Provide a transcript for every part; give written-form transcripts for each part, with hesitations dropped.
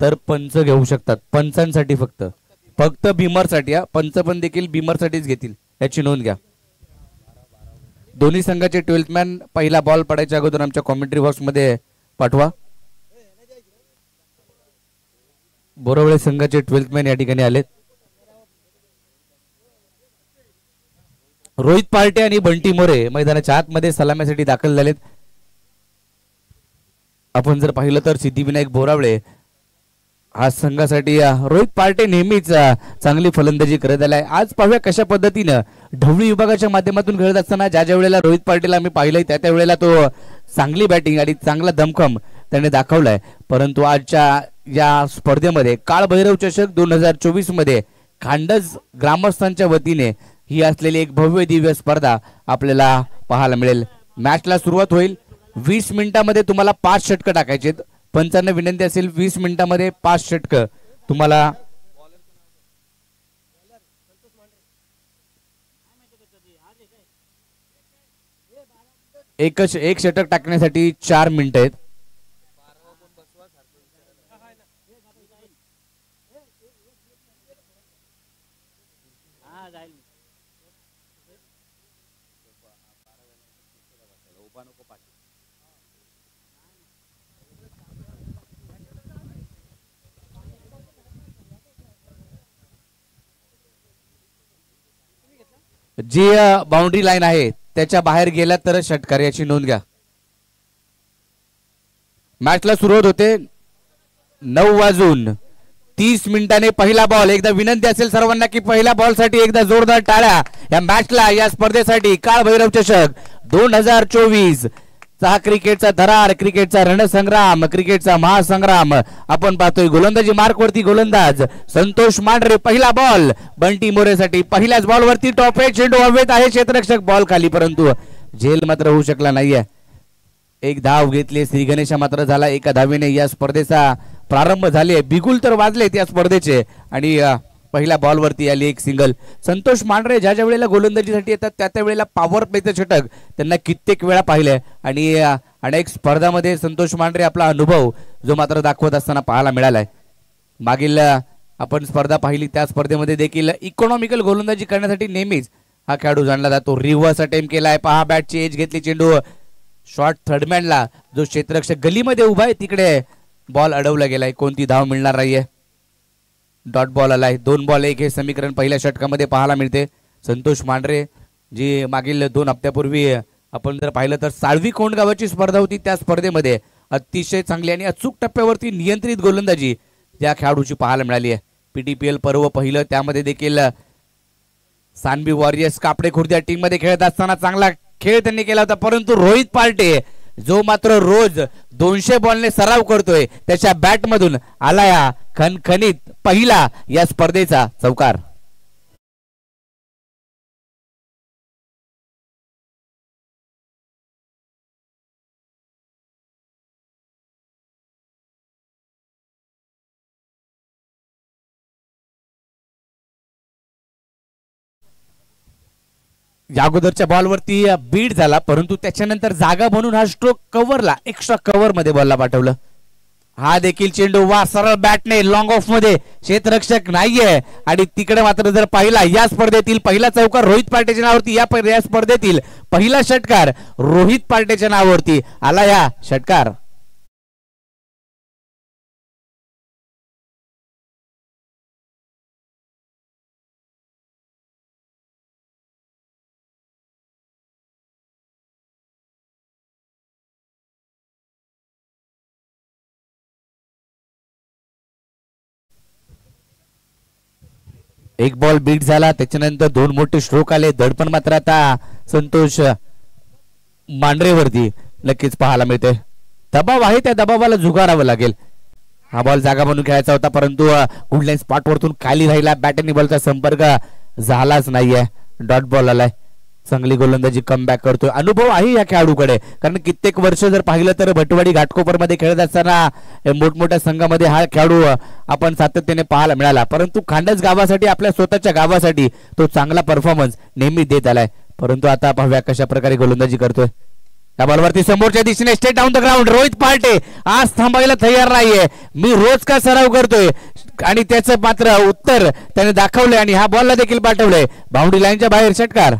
तर पंच घेऊ शकतात. पंचांसाठी फक्त फक्त भीमरसाठी. पंच पण देखील भीमरसाठीच घेतील याची नोंद घ्या. दोन्ही संघाचे 12th मॅन पहिला बॉल पडायच्या अगोदर आमच्या कॉमेंट्री बॉक्स मध्ये पाठवा. बोरवळे संघाचे 12th मॅन या ठिकाणी आलेत. रोहित पार्टे आणि बंटी मोरे मैदानाच्या आतमध्ये सलामीसाठी दाखल झालेत. आपण जर पाहिलं तर सिद्धिविनायक बोरावळे हा संघासाठी रोहित पार्टे नेहमीच चांगली फलंदाजी करत आलाय. आज पाहूया कशा पद्धतीनं ढवळी विभागाच्या माध्यमातून खेळत असताना ज्या वेळेला रोहित पार्टेला आम्ही पाहिलंय त्या वेळेला तो चांगली बॅटिंग आणि चांगला दमखम त्याने दाखवलाय. परंतु आजच्या या स्पर्धेमध्ये काळभैरव चषक 2024 मध्ये खांडज ग्रामस्थांच्या वतीने ही असलेली एक भव्य दिव्य स्पर्धा आपल्याला पाहायला मिळेल. मॅचला सुरुवात होईल. 20 मिनिटांमध्ये तुम्हाला 5 षटकं टाकायचे. पंचांना विनंती असेल 20 मिनिटांमध्ये 5 षटकं तुम्हाला एक षटक टाकण्यासाठी 4 मिनिटं आहेत. जी बाउंड्री लाईन आहे त्याच्या बाहेर गेला तर षटकार याची नोंद घ्या. मॅचला सुरुवात होते. 9 वाजून 30 मिनिटांनी पहिला बॉल. एकदा विनंती असेल सर्वांना की पहिल्या बॉल साठी एकदा जोरदार टाळ्या या मॅचला या स्पर्धेसाठी. काळभैरव चषक 2024 हा क्रिकेटचा थरार, क्रिकेटचा रणसंग्राम, क्रिकेटचा महासंग्राम आपण पाहतोय. गोलंदाजी मार्कवरती गोलंदाज संतोष मांढरे. पहिला बॉल बंटी मोरेसाठी. पहिल्याच बॉलवरती टॉप एज चेंडू हवेत आहे. क्षेत्ररक्षक बॉल खाली परंतु झेल मात्र होऊ शकला नाहीये. एक धाव घेतली श्री गणेशा मात्र झाला. एका धावेने या स्पर्धेचा प्रारंभ झाले. बिगुल तर वाजले त्या स्पर्धेचे आणि पहिल्या बॉलवरती आली एक सिंगल. संतोष मांढरे ज्या वेळेला गोलंदाजीसाठी येतात त्या वेळेला पॉवर प्लेचं षटक त्यांना कित्येक वेळा पाहिलंय आणि अनेक स्पर्धामध्ये संतोष मांढरे आपला अनुभव जो मात्र दाखवत असताना पाहायला मिळालाय. मागील आपण स्पर्धा पाहिली त्या स्पर्धेमध्ये देखील इकॉनॉमिकल गोलंदाजी करण्यासाठी नेहमीच हा खेळाडू जाणला जातो. रिव्हर्स अटेम्प्ट केलाय. पहा बॅटची एज घेतली. चेंडू शॉर्ट थर्डमॅनला जो क्षेत्ररक्षक गलीमध्ये उभा आहे तिकडे बॉल अडवला गेलाय. कोणती धाव मिळणार नाहीये. डॉट बॉल आलाय. 2 बॉल 1 हे समीकरण पहिल्या षटकामध्ये पाहायला मिळते. संतोष मांढरे जी मागील 2 हप्त्यापूर्वी आपण जर पाहिलं तर साळवी कोंडगावाची स्पर्धा होती त्या स्पर्धेमध्ये अतिशय चांगली आणि अचूक टप्प्यावरती नियंत्रित गोलंदाजी त्या खेळाडूची पाहायला मिळाली आहे. पीटीपीएल पर्व पहिलं त्यामध्ये देखील सानबी वॉरियर्स कापडे खुर्द या टीम मध्ये खेळत असताना चांगला खेळ त्यांनी केला होता. परंतु रोहित पार्टे जो मात्र रोज 200 बॉलने सराव करतोय त्याच्या बॅट मधून आला या खणखणीत पहिला या स्पर्धेचा चौकार. या अगोदरच्या बॉलवरती बीट झाला परंतु त्याच्यानंतर जागा बनून हा स्ट्रोक कव्हरला एक्स्ट्रा कव्हर मध्ये बॉलला पाठवलं. हा देखील चेंडू वा सरळ बॅटने लॉंग ऑफ मध्ये क्षेत्ररक्षक नाहीये आणि तिकडे मात्र जर पाहिला या स्पर्धेतील पहिला चौकार रोहित पार्टेच्या नावावरती. या स्पर्धेतील पहिला षटकार रोहित पार्टेच्या नावावरती आला या षटकार. एक बॉल बीट झाला त्याच्यानंतर 2 मोठे स्ट्रोक आले. दडपण मात्र आता संतोष मांढरेवरती नक्कीच पाहायला मिळते. दबाव आहे त्या दबावाला झुगारावं लागेल. हा बॉल जागा बनून खेळायचा होता परंतु गुडलाईन स्पॉट वरतून खाली राहिला. बॅट आणि बॉलचा संपर्क झालाच नाहीये. डॉट बॉल आलाय. चांगली गोलंदाजी कमबॅक करतोय. अनुभव आहे या खेळाडूकडे कारण कित्येक वर्ष जर पाहिलं तर भटवाडी घाटकोपर मध्ये खेळत असताना मोठमोठ्या संघामध्ये हा खेळाडू आपण सातत्याने पाहायला मिळाला. परंतु खांडस गावासाठी आपल्या स्वतःच्या गावासाठी तो चांगला परफॉर्मन्स नेहमी देत आलाय. परंतु आता पाहूया कशा प्रकारे गोलंदाजी करतोय. त्या बॉलवरती समोरच्या दिशेने state down the ground Rohit Partey आज थांबायला तयार नाहीये. मी रोज का सराव करतोय आणि त्याचं मात्र उत्तर त्याने दाखवलंय आणि ह्या बॉलला देखील पाठवलंय बाउंड्री लाईनच्या बाहेर. षटकार.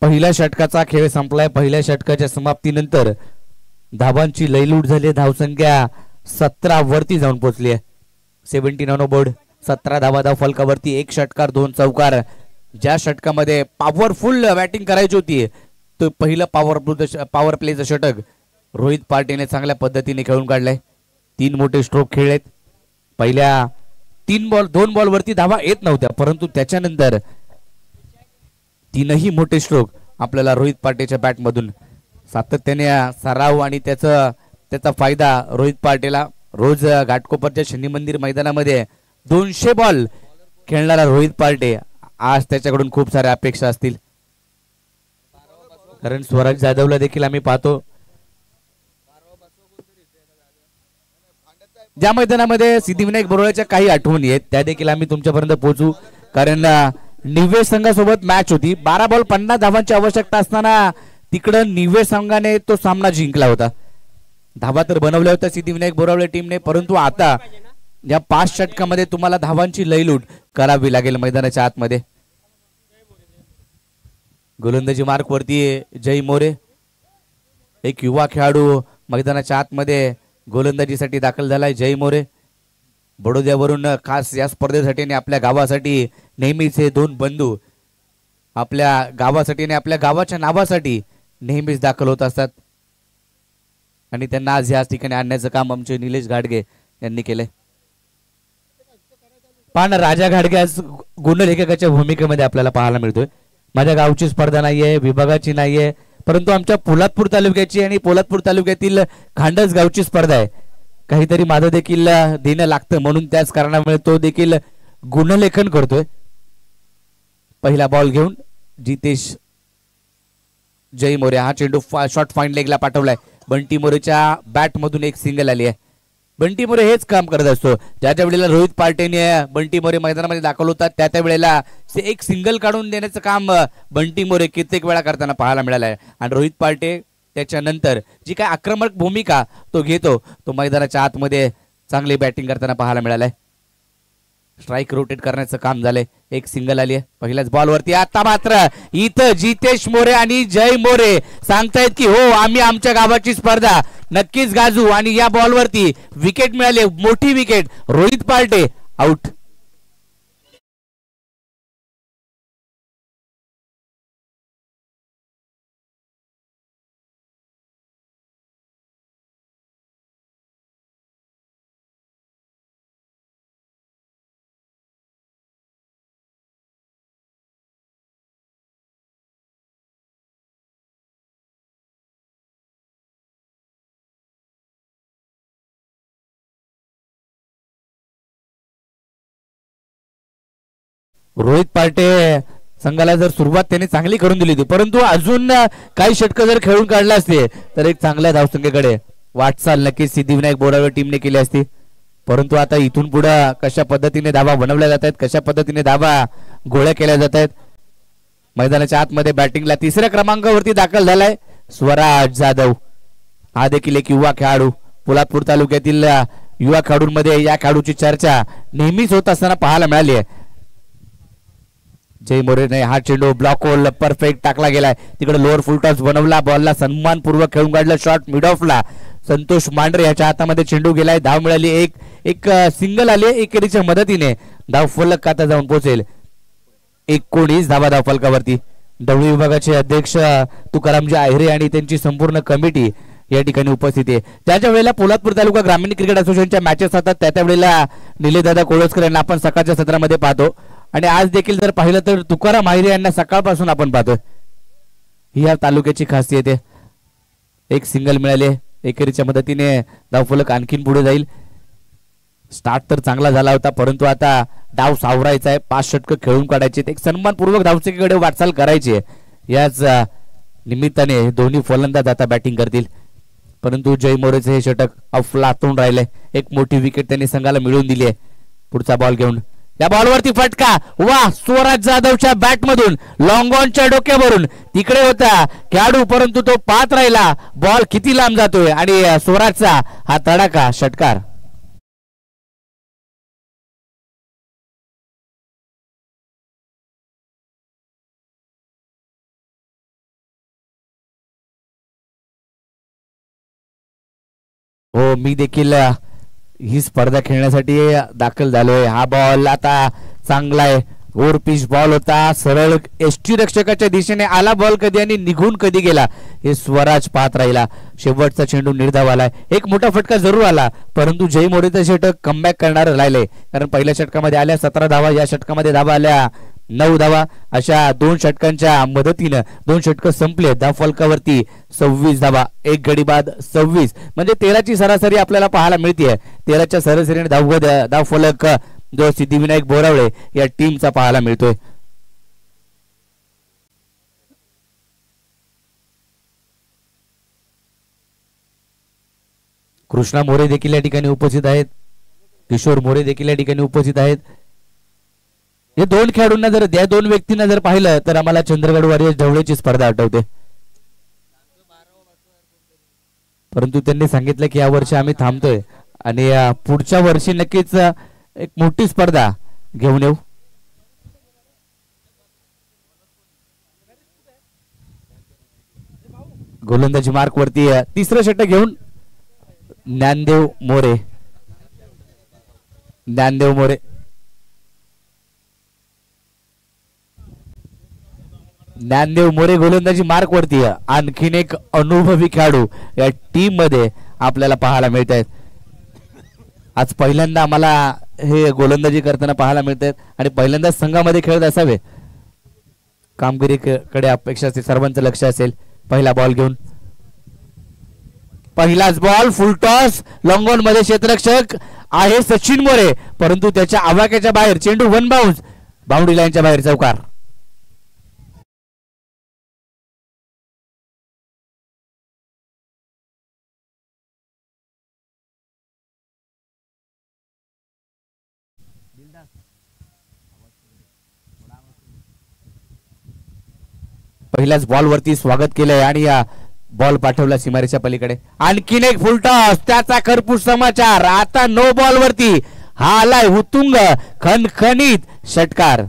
पहिल्या षटकाचा खेळ संपलाय. पहिल्या षटकाच्या समाप्तीनंतर धावांची लयलूट झाली. धावसंख्या 17 वरती जाऊन पोहोचली आहे. 17 ऑन बोर्ड. 17 धावा धाव फलकावरती. 1 षटकार 2 चौकार. ज्या षटकामध्ये पॉवरफुल बॅटिंग करायची होती तो पहिलं पॉवर प्लेचं षटक रोहित पार्टीने चांगल्या पद्धतीने खेळून काढलंय. 3 मोठे स्ट्रोक खेळलेत. पहिल्या 2 बॉल वरती धावा येत नव्हत्या परंतु त्याच्यानंतर 3ही मोठे स्ट्रोक आपल्याला रोहित पार्टेच्या बॅट मधून सातत्याने सराव आणि त्याचा फायदा रोहित पार्टेला. रोज घाटकोपरच्या शनी मंदिर मैदानामध्ये 200 बॉल खेळणारा रोहित पार्टे आज त्याच्याकडून खूप साऱ्या अपेक्षा असतील. कारण स्वराज जाधवला देखील आम्ही पाहतो ज्या मैदानामध्ये सिद्धिविनायक बोराळ्याच्या काही आठवणी आहेत त्या देखील आम्ही तुमच्यापर्यंत पोहोचू. कारण निवेश संघासोबत मॅच होती. 12 बॉल 50 धावांची आवश्यकता असताना तिकडं निवेश संघाने तो सामना जिंकला होता. धावा तर बनवल्या होत्या सिद्धिविनायक बोरावळे टीमने परंतु आता या 5 षटकामध्ये तुम्हाला धावांची लयलूट करावी लागेल मैदानाच्या आतमध्ये. गोलंदाजी मार्क वरती जय मोरे एक युवा खेळाडू मैदानाच्या आतमध्ये गोलंदाजीसाठी दाखल झालाय. जय मोरे बडोद्यावरून खास या स्पर्धेसाठी आणि आपल्या गावासाठी नेहमीच हे 2 बंधू आपल्या गावासाठी आणि आपल्या गावाच्या नावासाठी नेहमीच दाखल होत असतात आणि त्यांना आज याच ठिकाणी आणण्याचं काम आमचे निलेश घाटगे यांनी केलंय. पण राजा घाटगे आज गुणलेखकाच्या भूमिकेमध्ये आपल्याला पाहायला मिळतोय. माझ्या गावची स्पर्धा नाहीये, विभागाची नाहीये, परंतु आमच्या पोलादपूर तालुक्याची आणि पोलादपूर तालुक्यातील खांडस गावची स्पर्धा आहे. काहीतरी माझं देखील देणं लागतं म्हणून त्याच कारणामुळे तो देखील गुणलेखन करतोय. पहिला बॉल घेऊन जितेश जय मोरे हा चेंडू शॉर्ट फाईन लेगला पाठवलाय. बंटी मोरेच्या बॅट मधून एक सिंगल आली आहे. बंटी मोरे हेच काम करत असतो. ज्या वेळेला रोहित पार्टेने बंटी मोरे मैदानामध्ये दाखल होतात त्या वेळेला एक सिंगल काढून देण्याचं काम बंटी मोरे कित्येक वेळा करताना पाहायला मिळालं आहे. आणि रोहित पार्टे त्याच्यानंतर जी काय आक्रमक भूमिका तो घेतो तो मैदानाच्या आतमध्ये चांगली बॅटिंग करताना पाहायला मिळालंय. स्ट्राईक रोटेट करण्याचं काम झालंय. एक सिंगल आली आहे पहिल्याच बॉलवरती. आता मात्र इथं जितेश मोरे आणि जय मोरे सांगतायत की हो आम्ही आमच्या गावाची स्पर्धा नक्कीच गाजू आणि या बॉलवरती विकेट मिळाली. मोठी wicket. Rohit Partey out. Rohit Partey संघाला जर सुरुवात त्याने चांगली करून दिली होती परंतु अजून काही षटकं जर खेळून काढले असते तर एक चांगल्या धावसंख्येकडे वाटचाल नक्कीच सिद्धिविनायक बोरावळे टीमने केली असती. परंतु आता इथून पुढे कशा पद्धतीने धावा बनवल्या जात आहेत, कशा पद्धतीने धावा गोळ्या केल्या जात आहेत. मैदानाच्या आतमध्ये बॅटिंगला 3ऱ्या क्रमांकावरती दाखल झालाय स्वराज जाधव. हा देखील एक युवा खेळाडू. पोलादपूर तालुक्यातील युवा खेळाडूंमध्ये या खेळाडूची चर्चा नेहमीच होत असताना पाहायला मिळाली आहे. जय मोरेने हा चेंडू ब्लॉक होल परफेक्ट टाकला गेलाय. तिकडे लोअर फुल टॉस बनवला. बॉलला सन्मानपूर्वक खेळून काढला. शॉट मिड ऑफला. संतोष मांढरे याच्या हातामध्ये चेंडू गेलाय. धाव मिळाली. एक सिंगल आली. एकेरीच्या मदतीने धाव फलक खाता जाऊन पोहोचेल. 19 धावा धाव फलकावरती. डब्ल्यू विभागाचे अध्यक्ष तुकारामजी आहिरे आणि त्यांची संपूर्ण कमिटी या ठिकाणी उपस्थित आहे. त्याच्या वेळेला पोलादपूर तालुका ग्रामीण क्रिकेट असोसिएशनच्या मॅचेस होतात त्या वेळेला निलेशदादा कोळसकर यांना आपण सकाळच्या सत्रामध्ये पाहतो आणि आज देखील जर पाहिलं तर तुकाराम आहिरे यांना सकाळपासून आपण पाहतोय. ही या तालुक्याची खासियत आहे. एक सिंगल मिळाले. एकेरीच्या मदतीने धावफलक आणखीन पुढे जाईल. स्टार्ट तर चांगला झाला होता, परंतु आता डाव सावरायचा आहे. 5 षटकं खेळून काढायचे, एक सन्मानपूर्वक धावसंख्येकडे वाटचाल करायची. याच निमित्ताने दोन्ही फलंदाज आता बॅटिंग करतील. परंतु जय मोरेचे हे षटक अफलातून राहिले. एक मोठी विकेट त्यांनी संघाला मिळवून दिली आहे. पुढचा बॉल घेऊन या बॉलवरती फटका. वा, स्वराज जाधवच्या बॅट मधून लॉंग ऑनच्या डोक्यावरून तिकडे होता खेळाडू, परंतु तो पाहत राहिला बॉल किती लांब जातोय आणि स्वराजचा हा तडाखा षटकार. हो, मी देखील ही स्पर्धा खेळण्यासाठी दाखल झालोय. हा बॉल आता चांगला आहे. ओव्हर पिच बॉल होता, सरळ एसटी रक्षकाच्या दिशेने आला बॉल कधी आणि निघून कधी गेला हे स्वराज पाहत राहिला. शेवटचा चेंडू निर्धाव आलाय. एक मोठा फटका जरूर आला, परंतु जय मोरेचा षटक कमबॅक करणार राहिले. कारण पहिल्या षटकामध्ये आल्या 17 धावा, या षटकामध्ये धावा आल्या 9 धावा. अशा 2 षटकांच्या मदतीनं 2 षटकं संपले. धावफलकावरती 26 धावा, एक गडी बाद 26, म्हणजे 13ची सरासरी आपल्याला पाहायला मिळते. 13च्या सरासरीने धावफलक जो सिद्धिविनायक बोरावळे या टीमचा पाहायला मिळतोय. कृष्णा मोरे देखील या ठिकाणी उपस्थित आहेत. किशोर मोरे देखील या ठिकाणी उपस्थित आहेत. या 2 खेळाडूंना जर, या 2 व्यक्तींना जर पाहिलं तर आम्हाला चंद्रगड वॉरियर्स ढवळेची स्पर्धा आठवते. परंतु त्यांनी सांगितलं की यावर्षी आम्ही थांबतोय आणि पुढच्या वर्षी नक्कीच एक मोठी स्पर्धा घेऊन येऊ. गोलंदाजी मार्क वरती तिसरं षटक घेऊन ज्ञानदेव मोरे. ज्ञानदेव मोरे ज्ञानदेव मोरे गोलंदाजी मार्क वरती. आणखीन एक अनुभवी खेळाडू या टीम मध्ये आपल्याला पाहायला मिळत आहेत. आज पहिल्यांदा आम्हाला हे गोलंदाजी करताना पाहायला मिळत आहेत आणि पहिल्यांदा संघामध्ये खेळत असावे. कामगिरीकडे अपेक्षा असेल, सर्वांचं लक्ष असेल. पहिला बॉल घेऊन पहिलाच ball full toss. Long on मध्ये क्षेत्ररक्षक आहे सचिन मोरे, परंतु त्याच्या आवाक्याच्या बाहेर चेंडू वन बाउन्स, बाउंड्री लाईनच्या बाहेर चौकार. पहिल्याच बॉल वरती स्वागत केलंय आणि या बॉल पाठवला सीमारेच्या पलीकडे. आणखीन एक फुलटॉस, त्याचा खरपूस समाचार. आता नो बॉल वरती हा आलाय हुतुंग खणखणीत षटकार.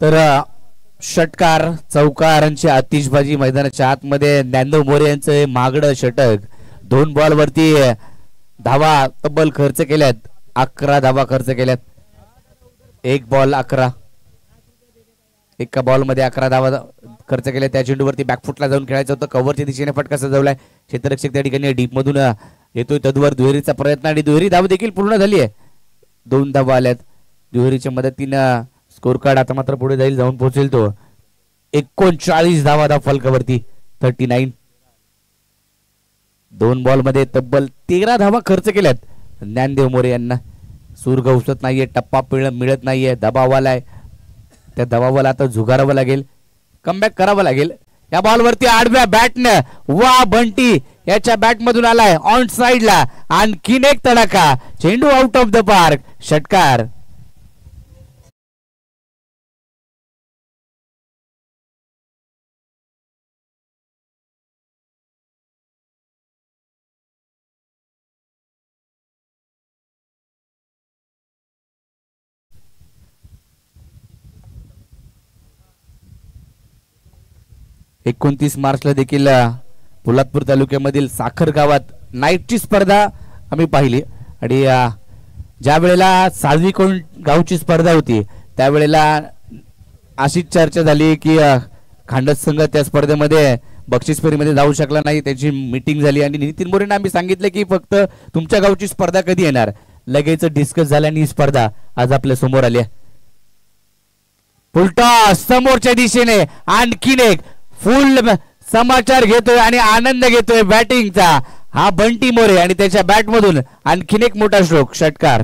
तर षटकार चौकारांची आतिषबाजी मैदानाच्या आतमध्ये. ज्ञानदेव मोरे यांचं मागडं षटक. 2 बॉल वरती धावा तब्बल खर्च केल्यात. 11 धावा खर्च केल्यात. 1 बॉल 11, एका बॉल मध्ये 11 धावा खर्च केल्या. त्या चेंडूवरती बॅकफुटला जाऊन खेळायचं होतं. कव्हरच्या दिशेने फटका सजवलाय. क्षेत्ररक्षक त्या ठिकाणी डीप मधून येतोय. तद्वर दुहेरीचा प्रयत्न आणि दुहेरी धाव देखील पूर्ण झाली आहे. 2 धावा आल्यात. दुहेरीच्या मदतीनं स्कोर कार्ड आता मात्र पुढे जाईल, जाऊन पोहोचेल तो 39 धावा फलकावरती 39. 2 बॉल मध्ये तब्बल 13 धावा खर्च केल्यात. ज्ञानदेव मोरे यांना सूर गवसत नाहीये, टप्पा मिळत नाहीये. दबाव आलाय, त्या दबावाला आता झुगारावं लागेल, कमबॅक करावं लागेल. या बॉलवरती आडव्या बॅटनं वा बंटी याच्या बॅट मधून आलाय ऑन साइडला. आणखीन एक तडाखा, चेंडू आउट ऑफ द पार्क, षटकार. 29 मार्चला देखील पोलादपूर तालुक्यामधील साखर गावात नाईटची स्पर्धा आम्ही पाहिली आणि ज्या वेळेला साळवीकोंड गावची स्पर्धा होती त्यावेळेला अशीच चर्चा झाली की खांडस संघ त्या स्पर्धेमध्ये बक्षीस फेरीमध्ये जाऊ शकला नाही. त्याची मीटिंग झाली आणि नितीन मोरेंना आम्ही सांगितलं की फक्त तुमच्या गावची स्पर्धा कधी येणार. लगेच डिस्कस झाल्याने ही स्पर्धा आज आपल्या समोर आली आहे. फुलटॉस समोरच्या दिशेने आणखीन एक फुल समाचार घेतोय आणि आनंद घेतोय बॅटिंगचा हा बंटी मोरे आणि त्याच्या बॅट मधून आणखीन एक मोठा स्ट्रोक षटकार.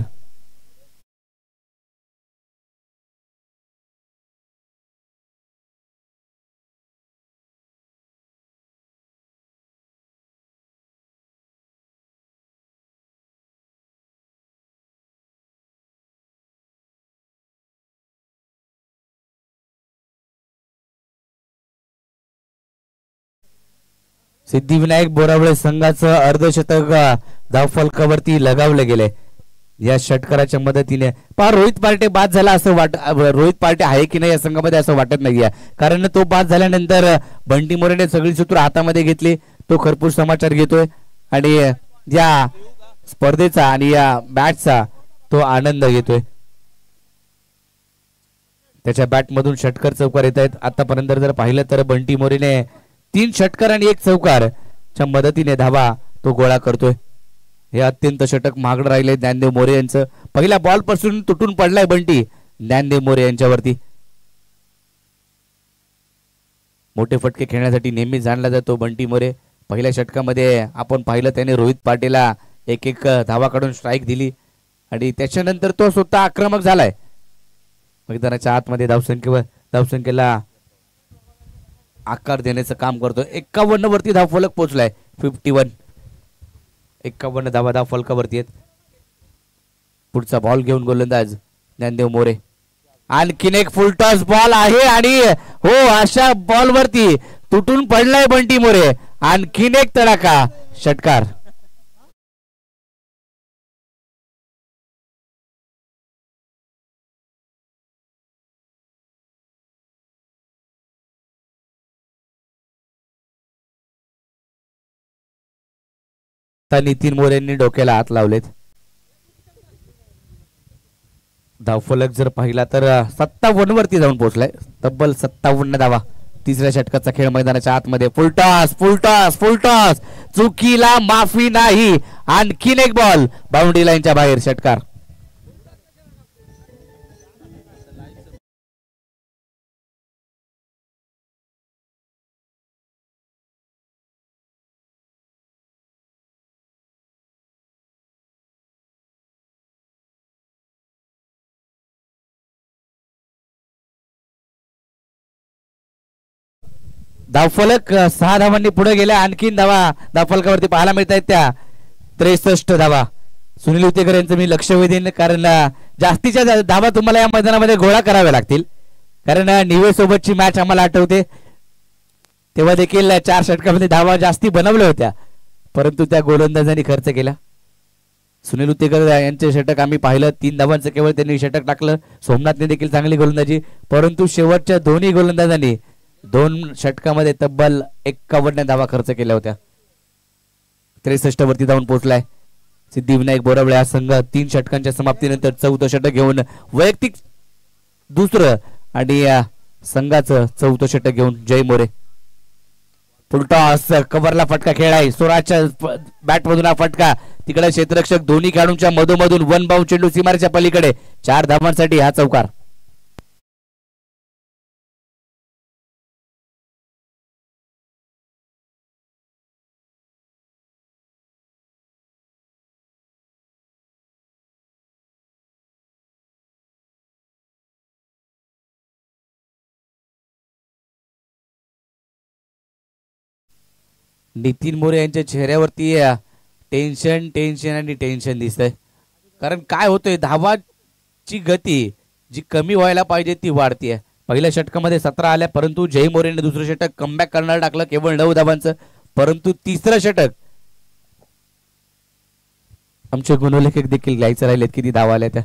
सिद्धिविनायक बोरावळे संघाचं अर्धशतक धावफलकावरती लगावले गेले या षटकाराच्या मदतीने. पहा रोहित पार्टे बाद झाला असं रोहित पार्टे आहे की नाही या संघामध्ये असं वाटत नाहीये कारण तो बाद झाल्यानंतर बंटी मोरेने सगळी सूत्र हातामध्ये घेतली. तो भरपूर समाचार घेतोय आणि या स्पर्धेचा आणि या बॅटचा तो आनंद घेतोय. त्याच्या बॅट मधून षटकार चौकार येत आहेत. आतापर्यंत जर पाहिलं तर बंटी मोरेने 3 षटकार आणि 1 चौकारच्या मदतीने धावा तो गोळा करतोय. हे अत्यंत षटक महागड राहिले ज्ञानदेव मोरे यांचं. पहिल्या बॉल पासून तुटून पडलाय बंटी ज्ञानदेव मोरे यांच्यावरती. मोठे फटके खेळण्यासाठी नेहमी जाणला जातो बंटी मोरे. पहिल्या षटकामध्ये आपण पाहिलं त्याने रोहित पाटीलला एक धावा काढून स्ट्राईक दिली आणि त्याच्यानंतर तो स्वतः आक्रमक झालाय. मैदानाच्या आतमध्ये धावसंख्येला आकार देण्याचं काम करतो. 51 वरती धावफलक पोहोचलाय. 51 धावा धावफलकावरती आहेत. पुढचा बॉल घेऊन गोलंदाज ज्ञानदेव मोरे. आणखीन एक फुलटॉस बॉल आहे आणि हो अशा बॉल वरती तुटून पडलाय बंटी मोरे. आणखीन एक तडाखा षटकार. नितीन मोरेंनी डोक्याला हात लावलेत. धावफलक जर पाहिला तर 57 वरती जाऊन पोहोचलाय. तब्बल 57 धावा. तिसऱ्या षटकाचा खेळ मैदानाच्या आतमध्ये. फुलटॉस चुकीला माफी नाही. आणखीन एक बॉल बाउंड्री लाईनच्या बाहेर षटकार. धावफलक 6 धावांनी पुढे गेल्या. आणखीन धावा धावफलकावरती पाहायला मिळत आहेत त्या 63 धावा. सुनील उतेकर यांचं मी लक्ष वेधीन कारण जास्तीच्या धावा तुम्हाला या मैदानामध्ये गोळा कराव्या लागतील कारण निवे सोबतची मॅच आम्हाला आठवते तेव्हा देखील 4 षटकामध्ये धावा जास्ती बनवल्या होत्या परंतु त्या गोलंदाजांनी खर्च केला. सुनील उतेकर यांचे षटक आम्ही पाहिलं. 3 धावांचं केवळ त्यांनी षटक टाकलं. सोमनाथने देखील चांगली गोलंदाजी परंतु शेवटच्या दोन्ही गोलंदाजांनी 2 षटकामध्ये तब्बल 51 धावा खर्च केल्या होत्या. 63 वरती जाऊन पोहोचलाय सिद्धिविनायक बोरावळे हा संघ. 3 षटकांच्या समाप्तीनंतर 4थं षटक घेऊन वैयक्तिक दुसरं आणि संघाचं 4थं षटक घेऊन जय मोरे. फुलटॉस कव्हरला फटका खेळाय. स्वराजच्या बॅट मधून हा फटका तिकडे क्षेत्ररक्षक दोन्ही खेळाडूंच्या मधोमधून 1 बाउंड चेंडू सीमारेच्या पलीकडे. 4 धावांसाठी हा चौकार. नितीन मोरे यांच्या चेहऱ्यावरती टेन्शन दिसतंय कारण काय होतंय धावाची गती जी कमी व्हायला पाहिजे ती वाढतीये. पहिल्या षटकामध्ये 17 आल्या परंतु जय मोरेने दुसरं षटक कमबॅक करणार टाकलं केवळ 9 धावांचं परंतु तिसरं षटक आमचे गुणलेखक देखील घ्यायचं राहिलेत किती धावा आल्या त्या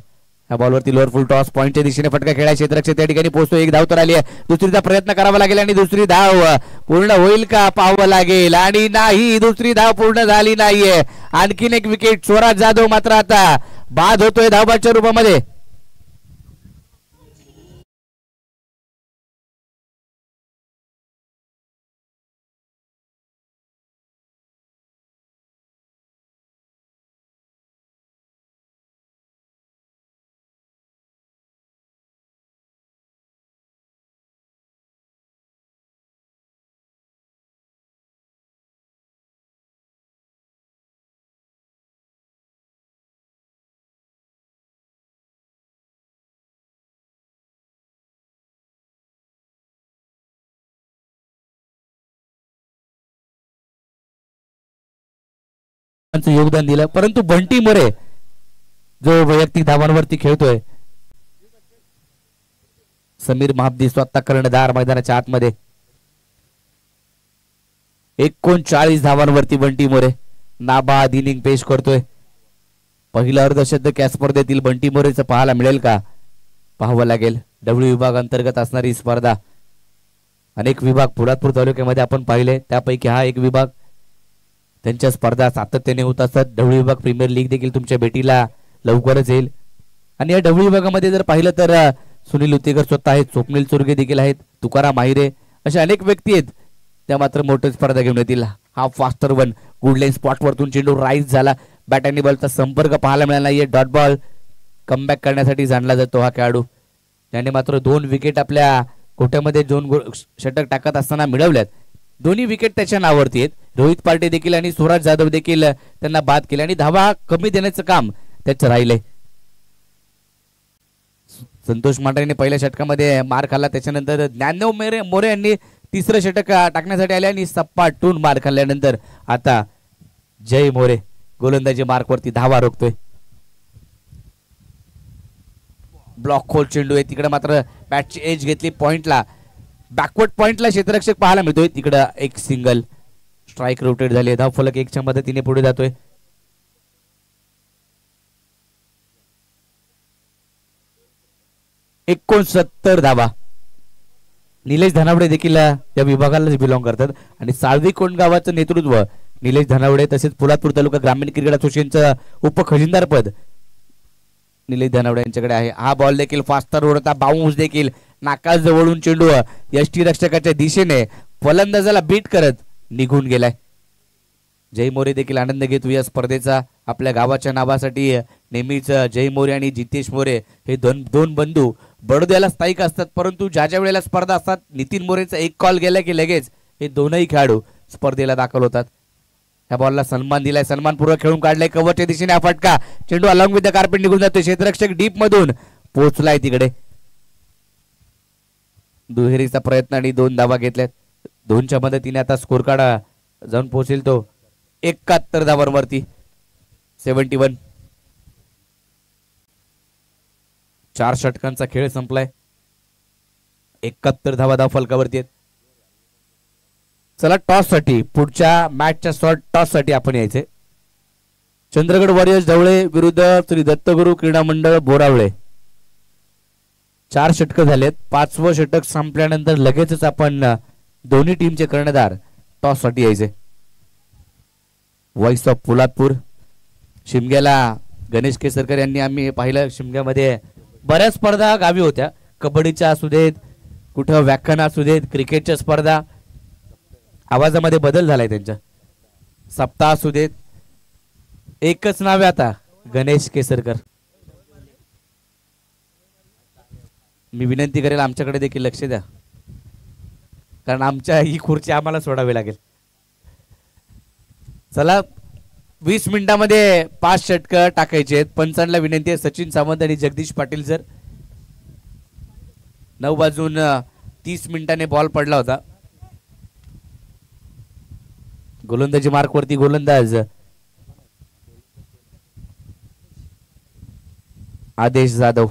या बॉलवरती लोअर फुल टॉस पॉइंटच्या दिशेने फटका खेळा क्षेत्ररक्षक त्या ठिकाणी पोहोचतो. एक धाव तर आली आहे. दुसरीचा प्रयत्न करावा लागेल आणि दुसरी धाव पूर्ण होईल का पाहावं लागेल आणि नाही, दुसरी धाव पूर्ण झाली नाहीये. आणखीन एक विकेट. स्वराज जाधव मात्र आता बाद होतोय धावबाच्या रूपामध्ये. योगदान दिलं, परंतु बंटी मोरे जो वैयक्तिक धावांवरती खेळतोय, समीर महाब्दी स्वतः कर्णधार मैदानाच्या आतमध्ये 39 धावांवरती बंटी मोरे नाबाद इनिंग पेश करतोय. पहिलं अर्धशतक या स्पर्धेतील बंटी मोरेचं पाहायला मिळेल का पाहावं लागेल. डब्ल्यू विभाग अंतर्गत असणारी स्पर्धा. अनेक विभाग पोलादपूर तालुक्यामध्ये आपण पाहिले, त्यापैकी हा एक विभाग. त्यांच्या स्पर्धा सातत्याने होत असतात. डब्ल्यू विभाग प्रीमियर लीग देखील तुमच्या भेटीला लवकरच येईल. आणि या डब्ल्यू विभागामध्ये जर पाहिलं तर सुनील उतेकर स्वतः आहेत, स्वप्नील चुरगे देखील आहेत, तुकाराम माहिरे अशा अनेक व्यक्ती आहेत. त्या मात्र मोठी स्पर्धा घेऊन येतील. हा फास्टर वन गुडलाईन स्पॉट वरतून चेंडू राईज झाला. बॅट आणि बॉलचा संपर्क पाहायला मिळाला नाहीये. डॉट बॉल कमबॅक करण्यासाठी जाणला जातो हा खेळाडू. त्याने मात्र 2 विकेट आपल्या कोट्यामध्ये 2 षटक टाकत असताना मिळवल्यात. दोन्ही विकेट त्याच्या नावावरती आहेत. रोहित पार्टे देखील आणि स्वराज जाधव देखील त्यांना बाद केले आणि धावा कमी देण्याचं काम त्याचं राहिलंय. संतोष मांढरेने पहिल्या षटकामध्ये मार खाल्ला. त्याच्यानंतर ज्ञानदेव मोरे यांनी तिसरं षटक टाकण्यासाठी आले आणि सपाटून मार खाल्ल्यानंतर आता जय मोरे गोलंदाजी मार्कवरती धावा रोखतोय. ब्लॉक खोल चेंडू आहे. तिकडे मात्र बॅटची एज घेतली पॉइंटला, बॅकवर्ड पॉइंटला क्षेत्ररक्षक पाहायला मिळतोय. तिकडं एक सिंगल स्ट्राइक रोटेट झाली. धाव फलक 1च्या मदतीने पुढे जातोय. $69 धावा. निलेश धनावडे देखील या विभागाला बिलॉंग करतात आणि साळवी कोंड गावाचं नेतृत्व निलेश धनावडे, तसेच पोलादपूर तालुका ग्रामीण क्रिकेट असोसिएशनचं उपखजिनदार पद निलेश धनावडे यांच्याकडे आहे. हा बॉल देखील फास्टर उडता बाउन्स देखील नाकास जवळून चेंडू यष्टी रक्षकाच्या दिशेने फलंदाजाला बीट करत निघून गेलाय. जय मोरे देखील आनंद घेतो या स्पर्धेचा. आपल्या गावाच्या नावासाठी नेहमीच जय मोरे आणि जितेश मोरे हे दोन बंधू बडोद्याला स्थायिक असतात, परंतु ज्या ज्या वेळेला स्पर्धा असतात नितीन मोरेचा एक कॉल गेला की लगेच हे दोनही खेळाडू स्पर्धेला दाखल होतात. ह्या बॉलला सन्मान दिलाय, सन्मानपूर्वक खेळून काढलाय. कव्हरच्या दिशेने हा फटका चेंडू अलॉंग विथ द कार्पेट निघून जातोय. क्षेत्ररक्षक डीप मधून पोहोचलाय तिकडे. दुहेरीचा प्रयत्न आणि 2 धावा घेतल्यात. 2च्या मदतीने आता स्कोर कार्ड जाऊन पोहोचेल तो 71 धावांवरती. 71. 4 षटकांचा खेळ संपलाय. 71 धावा धाव फलकावरती आहेत. चला टॉस साठी पुढच्या मॅचच्या शॉर्ट टॉस साठी आपण यायचे. चंद्रगड वॉरियर्स ढवळे विरुद्ध श्री दत्तगुरु क्रीडा मंडळ बोरावळे. 4 षटक झालेत. 5वं षटक संपल्यानंतर लगेचच आपण दोन्ही टीमचे कर्णधार टॉस साठी यायचे. व्हॉइस ऑफ पोलादपूर शिमग्याला गणेश केसरकर यांनी आम्ही पाहिलं. शिमग्यामध्ये बऱ्याच स्पर्धा गावी होत्या. कबड्डीच्या असू देत, कुठं व्याख्यान असू देत, क्रिकेटच्या स्पर्धा. आवाजामध्ये बदल झालाय त्यांच्या. सप्ताह असू देत, एकच नाव आहे आता गणेश केसरकर. मी विनंती करेल आमच्याकडे देखील लक्ष द्या, कारण आमच्या ही खुर्ची आम्हाला सोडावी लागेल. चला 20 मिनिटांमध्ये 5 षटक टाकायचे आहेत. पंचांना विनंती आहे सचिन सावंत आणि जगदीश पाटील सर. 9 वाजून 30 मिनिटांनी बॉल पडला होता. गोलंदाजी मार्कवरती गोलंदाज आदेश जाधव.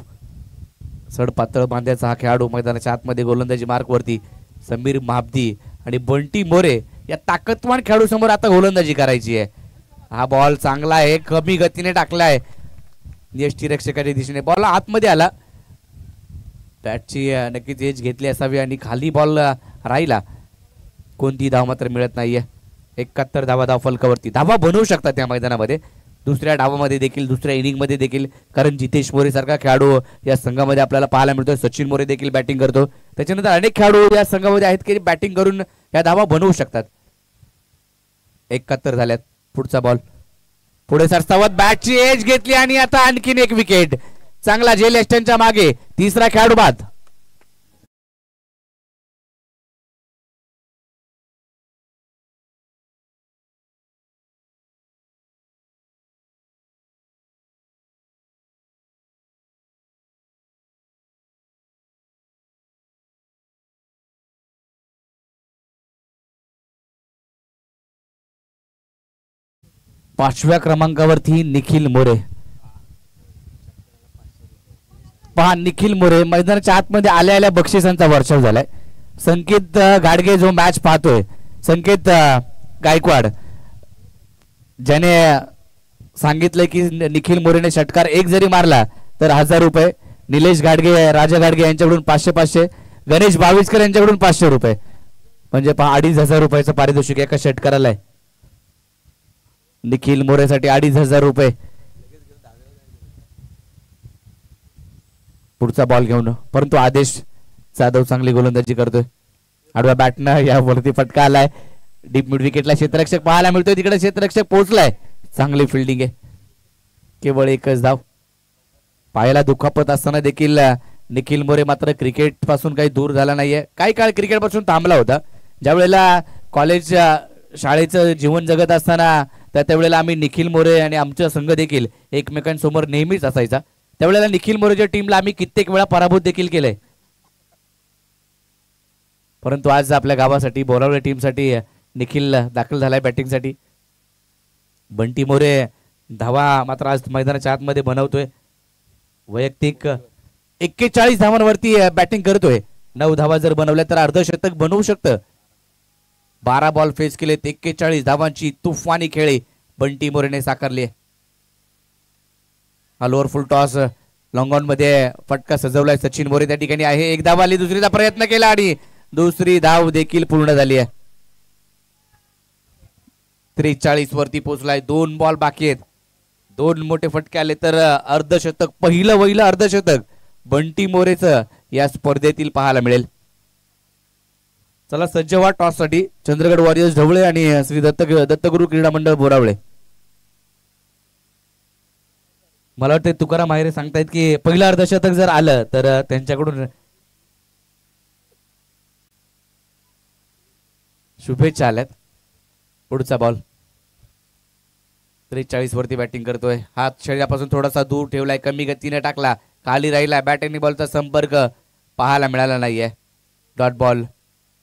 सड पातळ बांध्याचा हा खेळाडू मैदानाच्या आतमध्ये गोलंदाजी मार्कवरती. समीर महाब्दी आणि बंटी मोरे या ताकदवान खेळाडू समोर आता गोलंदाजी करायची आहे. हा बॉल चांगला आहे, कमी गतीने टाकलाय. यष्टी रक्षकाच्या दिशेने बॉल आतमध्ये आला. बॅटची नक्कीच एज घेतली असावी आणि खाली बॉल राहिला. कोणती धाव मात्र मिळत नाहीये. 71 धावा धाव फलकावरती. धावा बनवू शकतात या मैदानामध्ये दुसऱ्या डावामध्ये देखील, दुसऱ्या इनिंग मध्ये देखील, कारण जितेश मोरे सारखा खेळाडू या संघामध्ये आपल्याला पाहायला मिळतोय. सचिन मोरे देखील बॅटिंग करतो. त्याच्यानंतर अनेक खेळाडू या संघामध्ये आहेत की बॅटिंग करून या धावा बनवू शकतात. 71 झाल्यात. पुढचा बॉल पुढे सरसावत बॅटची एज घेतली आणि आता आणखीन एक विकेट. चांगला जेल एस्टनच्या मागे तिसरा खेळाडू बाद. पाचव्या क्रमांकावरती निखिल मोरे. पहा निखिल मोरे मैदानाच्या आतमध्ये आल्या आल्या बक्षिसांचा वर्षाव झालाय. संकेत गाडगे जो मॅच पाहतोय, संकेत गायकवाड, ज्याने सांगितलंय की निखिल मोरेने षटकार एक जरी मारला तर 1000 रुपये. निलेश गाडगे, राजा गाडगे यांच्याकडून 500, गणेश बाविस्कर यांच्याकडून 500 रुपये, म्हणजे 2500 रुपयाचं पारितोषिक एका षटकाराला आहे. निखिल मोरेसाठी 2500 रुपये. पुढचा बॉल घेऊन, परंतु आदेश जाधव चांगली गोलंदाजी करतोय. आडव्या बॅटनं यावरती फटका आलाय. डीप मिड विकेटला क्षेत्ररक्षक पाहायला मिळतोय. तिकडे क्षेत्ररक्षक पोहोचलाय. चांगली फिल्डिंग आहे. केवळ एकच धाव. पायाला दुखापत असताना देखील निखिल मोरे मात्र क्रिकेट पासून काही दूर झाला नाहीये. काही काळ क्रिकेट पासून थांबला होता. ज्या वेळेला कॉलेज शाळेचं जीवन जगत असताना त्यावेळेला आम्ही निखिल मोरे आणि आमचा संघ देखील एकमेकांसमोर नेहमीच असायचा. त्यावेळेला निखिल मोरेच्या टीमला आम्ही कित्येक वेळा पराभूत देखील केलंय. परंतु आज आपल्या गावासाठी, बोरावळे टीमसाठी निखिल दाखल झालाय बॅटिंगसाठी. बंटी मोरे धावा मात्र आज मैदानाच्या आतमध्ये बनवतोय. वैयक्तिक 41 धावांवरती बॅटिंग करतोय. 9 धावा जर बनवल्या तर अर्धशतक बनवू शकतं. 12 बॉल फेस केले. 41 धावांची तुफानी खेळी बंटी मोरेने साकारली. हा lower full toss long on मध्ये फटका सजवलाय. सचिन मोरे त्या ठिकाणी आहे. एक धाव आली. दुसरीचा प्रयत्न केला आणि दुसरी धाव देखील पूर्ण झाली आहे. 43 वरती पोहोचलाय. 2 बॉल बाकी आहेत. 2 मोठे फटके आले तर अर्धशतक, पहिलं अर्धशतक बंटी मोरेचं या स्पर्धेतील पाहायला मिळेल. चला सज्ज व्हा टॉस साठी. चंद्रगड वॉरियर्स ढवळे आणि श्री दत्तगुरु क्रीडा मंडळ बोरावळे. मला वाटतं तुकाराम माहिरे सांगतायत की पहिलं अर्धशतक जर आलं तर त्यांच्याकडून शुभेच्छा आल्यात. पुढचा बॉल 43 वरती बॅटिंग करतोय. हात शरीरापासून थोडासा दूर ठेवलाय. कमी गतीने टाकला. खाली राहिला. बॅट आणि बॉलचा संपर्क पाहायला मिळाला नाहीये. Dot ball.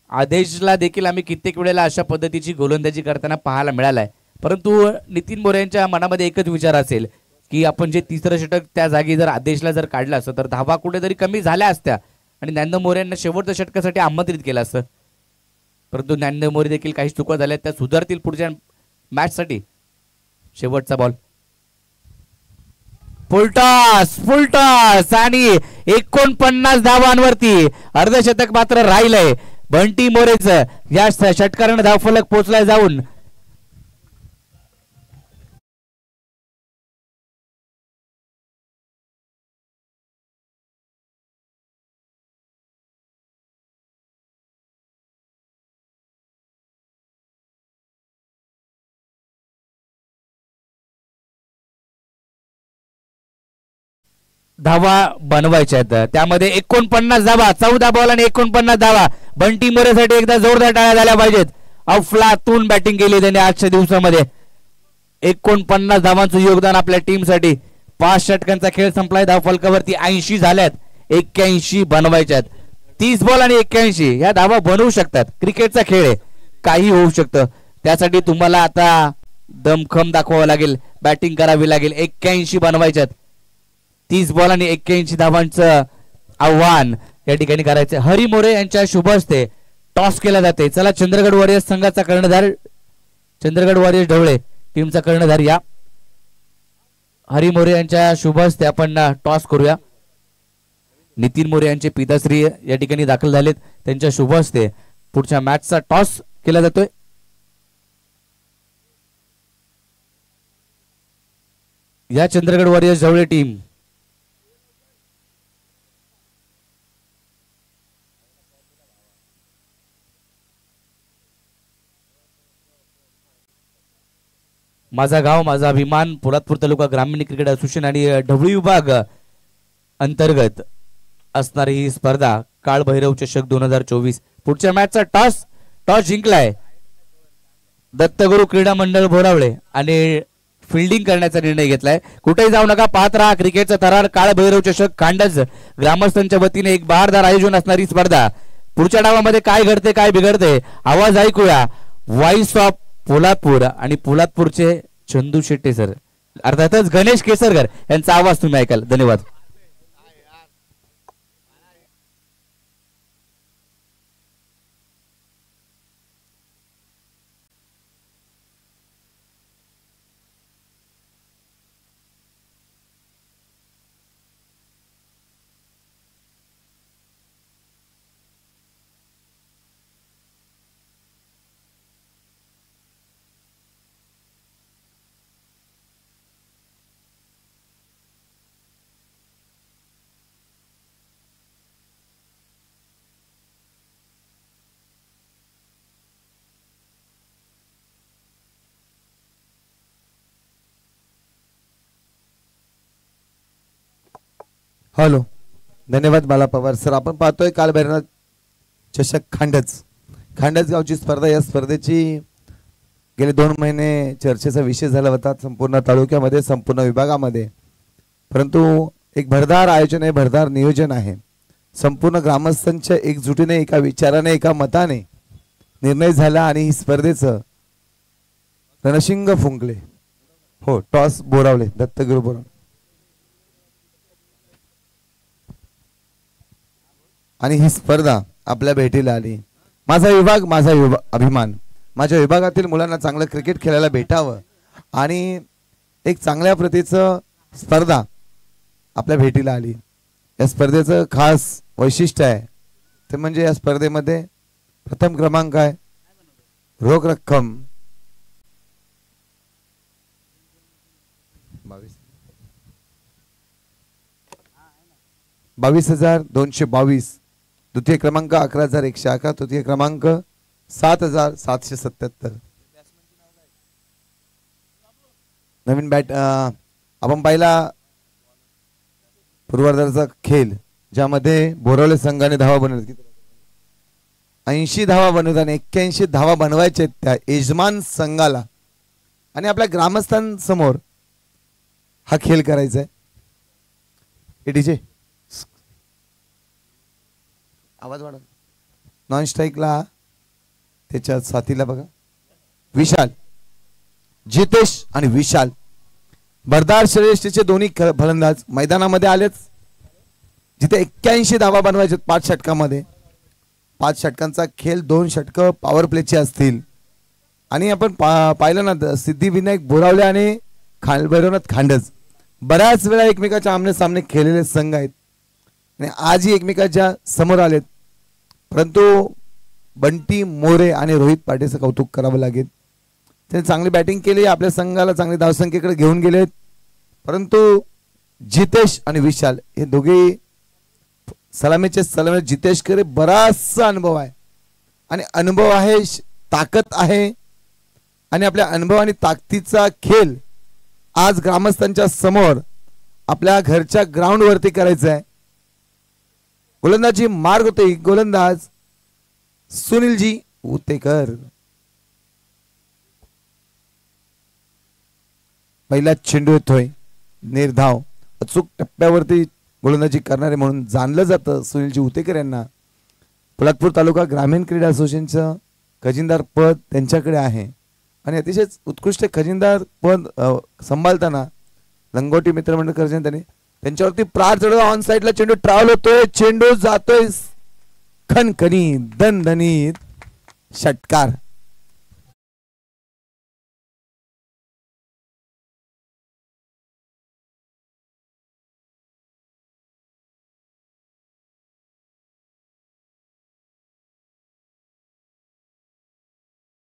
आदेशला देखील आम्ही कित्येक वेळेला अशा पद्धतीची गोलंदाजी करताना पाहायला मिळालाय. परंतु नितीन मोरे यांच्या मनामध्ये एकच विचार असेल की आपण जे तिसरं षटक त्या जागी जर आदेशला जर काढलं असतं तर धावा कुठेतरी कमी झाल्या असत्या आणि ज्ञानदेव मोरे यांना शेवटच्या षटकासाठी आमंत्रित केलं असतं. परंतु ज्ञानदेव मोरे देखील काही चुका झाल्या, त्या सुधारतील पुढच्या मॅच साठी. शेवटचा बॉल. फुलटॉस आणि 49 धावांवरती अर्धशतक मात्र राहिलंय बंटी मोरेच. या षटकाराने धावफलक पोहोचलाय जाऊन. धावा बनवायच्या आहेत. त्यामध्ये 49 धावा, 14 बॉल आणि 49 धावा. बंटी मोरेसाठी एकदा जोरदार टाळ्या झाल्या पाहिजेत. अफलातून बॅटिंग केली त्याने आजच्या दिवसामध्ये. 49 धावांचं योगदान आपल्या टीमसाठी. 5 षटकांचा खेळ संपलाय. धाव फलकावरती 80 झाल्यात. 81 बनवायच्यात. 30 बॉल आणि 81 या धावा बनवू शकतात. क्रिकेटचा खेळ आहे, काही होऊ शकतं. त्यासाठी तुम्हाला आता दमखम दाखवावं लागेल, बॅटिंग करावी लागेल. 81 बनवायच्यात. 30 बॉल आणि 81 धावांचं आव्हान या ठिकाणी करायचं. हरी मोरे यांच्या शुभ हस्ते टॉस केला जाते. चला चंद्रगड वॉरियर्स संघाचा कर्णधार, चंद्रगड वॉरियर्स ढवळे टीमचा कर्णधार या. हरी मोरे यांच्या शुभ हस्ते आपण टॉस करूया. नितीन मोरे यांचे पिताश्री या ठिकाणी दाखल झालेत. त्यांच्या शुभ हस्ते पुढच्या मॅचचा टॉस केला जातोय. या चंद्रगड वॉरियर्स जवळ टीम माझा गाव माझा अभिमान पोलादपूर तालुका ग्रामीण क्रिकेट असोसिएशन आणि ढवळी विभाग अंतर्गत असणारी ही स्पर्धा काळभैरव चषक 2024. पुढच्या मॅचचा टॉस जिंकलाय दत्तगुरु क्रीडा मंडळ भोरावळे आणि फिल्डिंग करण्याचा निर्णय घेतलाय. कुठेही जाऊ नका, पाहत राहा क्रिकेटचा थरार काळभैरव चषक खांडज ग्रामस्थांच्या वतीने एक बहारदार आयोजन असणारी स्पर्धा. पुढच्या डावामध्ये काय घडते काय बिघडते आवाज ऐकूया. व्हॉइस ऑफ पोलादपूर आणि पोलादपूरचे चंदू शेट्टे सर अर्थातच गणेश केसरकर यांचा आवाज तुम्ही ऐकाल. धन्यवाद. हॅलो, धन्यवाद बाला पवार सर. आपण पाहतोय काळभैरव चषक खांडज गावची स्पर्धा. या स्पर्धेची गेले 2 महिने चर्चेचा विषय झाला होता संपूर्ण तालुक्यामध्ये संपूर्ण विभागामध्ये. परंतु एक भरदार आयोजन आहे, भरदार नियोजन आहे. संपूर्ण ग्रामस्थांच्या एकजुटीने एका विचाराने एका मताने निर्णय झाला आणि स्पर्धेचं रणशिंग फुंकले. हो, टॉस बोरावले दत्तगुरु बोरावले आणि ही स्पर्धा आपल्या भेटीला आली. माझा विभाग माझा अभिमान. माझ्या विभागातील मुलांना चांगलं क्रिकेट खेळायला भेटावं आणि एक चांगल्या प्रतीचं स्पर्धा आपल्या भेटीला आली. या स्पर्धेचं खास वैशिष्ट्य आहे ते म्हणजे या स्पर्धेमध्ये प्रथम क्रमांक आहे रोख रक्कम 22,222. द्वितीय क्रमांक 11,111. तृतीय क्रमांक 7,777. नवीन बॅट आपण पाहिला पूर्वार्धाचा खेळ ज्यामध्ये बोरावले संघाने धावा बनवली 80 धावा बनवताना 81 धावा बनवायचे त्या यजमान संघाला आणि आपल्या ग्रामस्थांसमोर हा खेळ करायचा आहे. डीजे आवाज वाढव. नॉन स्ट्राईकला त्याच्या साथीला बघा विशाल, जितेश आणि विशाल भरदार श्रेष्ठचे दोन्ही फलंदाज मैदानामध्ये आलेच. जिथे 81 धावा बनवायचे 5 षटकामध्ये. 5 षटकांचा खेळ 2 षटक पॉवर प्लेचे असतील आणि आपण पाहिलं ना सिद्धिविनायक बोरावले आणि काळभैरवनाथ खांडज बऱ्याच वेळा एकमेकाच्या आमने सामने खेळलेले संघ आहेत आणि आजही एकमेकाच्या समोर आलेत. परंतु बंटी मोरे आणि रोहित पाटीलचं कौतुक करावं लागेल. त्यांनी चांगली बॅटिंग केली, आपल्या संघाला चांगली धावसंख्येकडे घेऊन गेलेत. परंतु जितेश आणि विशाल हे दोघे सलामीचे सलामी. जितेशकडे बराचसा अनुभव आहे आणि अनुभव आहे, ताकद आहे आणि आपल्या अनुभव आणि ताकदीचा खेळ आज ग्रामस्थांच्या समोर आपल्या घरच्या ग्राउंड वरती करायचा आहे. गोलंदाजी मार्ग होते गोलंदाज सुनीलजी उतेकर. पहिला चेंडू येतोय निर्धाव. अचूक टप्प्यावरती गोलंदाजी करणारे म्हणून जाणलं जातं सुनीलजी उतेकर यांना. पोलादपूर तालुका ग्रामीण क्रीडा असोसिएशनचं खजिनदार पद त्यांच्याकडे आहे आणि अतिशय उत्कृष्ट खजिनदार पद सांभाळताना लंगोटी मित्रमंडळ कर्जन त्यांच्यावरती प्रार चढवला. ऑन साइडला चेंडू ट्रॅव्हल होतोय, चेंडू जातोय खणखणीत दणदणीत षटकार.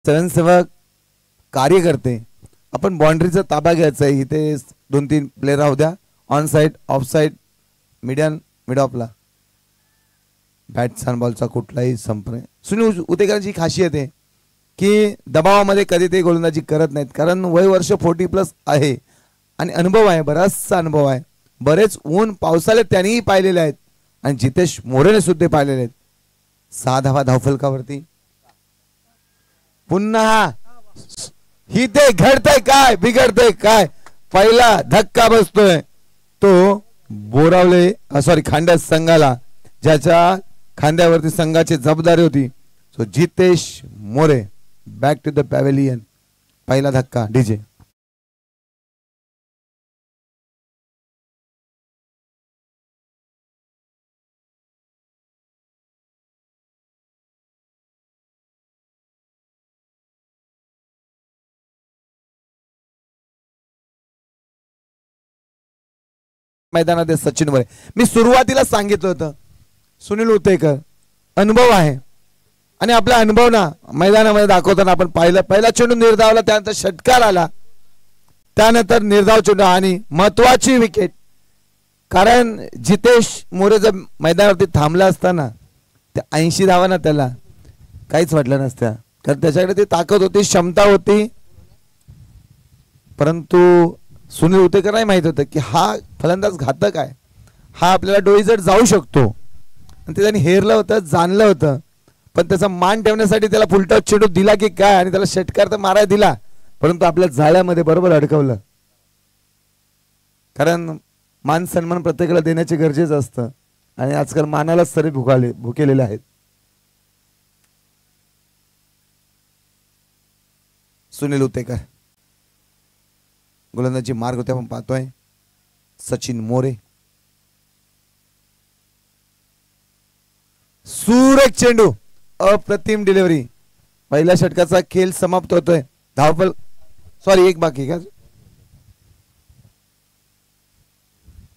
स्वयंसेवक कार्यकर्ते आपण बाउंड्रीचा ताबा घ्यायचा आहे. इथे 2-3 प्लेयर राहू द्या. On side, off side, mid ऑफला बॅट बॉलचा कुठलाही संप नाही. सुनील उतेकरांची खासियत आहे की दबावामध्ये कधी ते गोलंदाजी करत नाहीत, कारण वय वर्ष 40+ आहे आणि अनुभव आहे, बराचसा अनुभव आहे. बरेच ऊन पावसाळे त्यांनीही पाहिलेले आहेत आणि जितेश मोरेने सुद्धा पाहिलेले आहेत. 6 धावा धावफलकावरती. पुन्हा ही ते घडतंय काय बिघडतंय काय, पहिला धक्का बसतोय तो बोरावले खांड्या संघाला, ज्याच्या खांद्यावरती संघाची जबाबदारी होती. So Jitesh More back to the pavilion. पहिला धक्का डीजे. मैदानात सचिन मोरे. मी सुरुवातीला सांगितलं होतं सुनील उतेकर अनुभव आहे आणि आपला अनुभव ना मैदानामध्ये दाखवताना आपण पाहिलं. पहिला चेंडू निर्धावला, त्यानंतर षटकार आला, त्यानंतर निर्धाव चेंडू आणि महत्वाची विकेट. कारण जितेश मोरे जर मैदानावरती थांबला असताना त्या 80 धावा ना त्याला काहीच वाटलं नसत्या, कारण त्याच्याकडे ती ताकद होती, क्षमता होती. परंतु सुनील उतेकरला माहित होतं की हा फलंदाज घातक आहे, हा आपल्याला डोईजड जाऊ शकतो आणि ते त्यांनी हेरलं होतं, जाणलं होतं. पण त्याचा मान ठेवण्यासाठी त्याला फुलटॉस चेंडू दिला की काय आणि त्याला षटकार तर मारायला दिला, परंतु आपल्या जाळ्यामध्ये बरोबर अडकवलं. कारण मान सन्मान प्रत्येकाला देण्याचे गरजेचं असतं आणि आजकाल मानाला सरी भुकेलेले आहेत. सुनील उतेकर गोलंदाजी मार्ग होते आपण पाहतोय. सचिन मोरे सुरेख चेंडू, अप्रतिम डिलिव्हरी. पहिल्या षटकाचा खेळ समाप्त होतोय. धावफल एक बाकी का,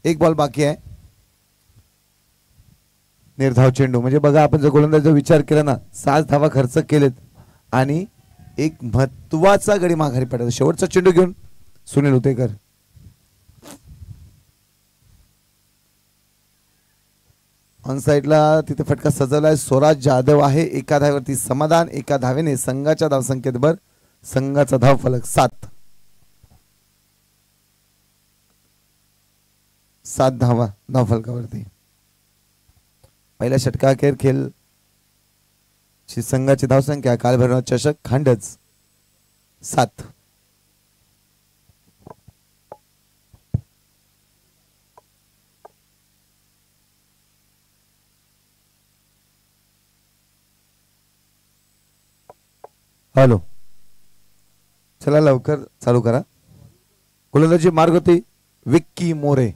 एक बॉल बाकी आहे. निर्धाव चेंडू म्हणजे बघा, आपण जर गोलंदाजीचा विचार केला ना, 7 धावा खर्च केलेत आणि एक महत्वाचा गडी माघारी पडला. शेवटचा चेंडू घेऊन सुनील उतेकर. ऑन साइडला तिथे फटका सजवलाय. स्वराज जाधव आहे. एका धावेवरती समाधान. एका धावेने संघाच्या धावसंख्येत भर. संघाचा धावफलक 7. 7 धावा धावफलकावरती. पहिल्या षटकाखेर खेळ संघाची धावसंख्या कालभैरवनाथ चषक खांडच 7. हॅलो, चला लवकर चालू करा. गोलंदाजी मार्ग होती विक्की मोरे.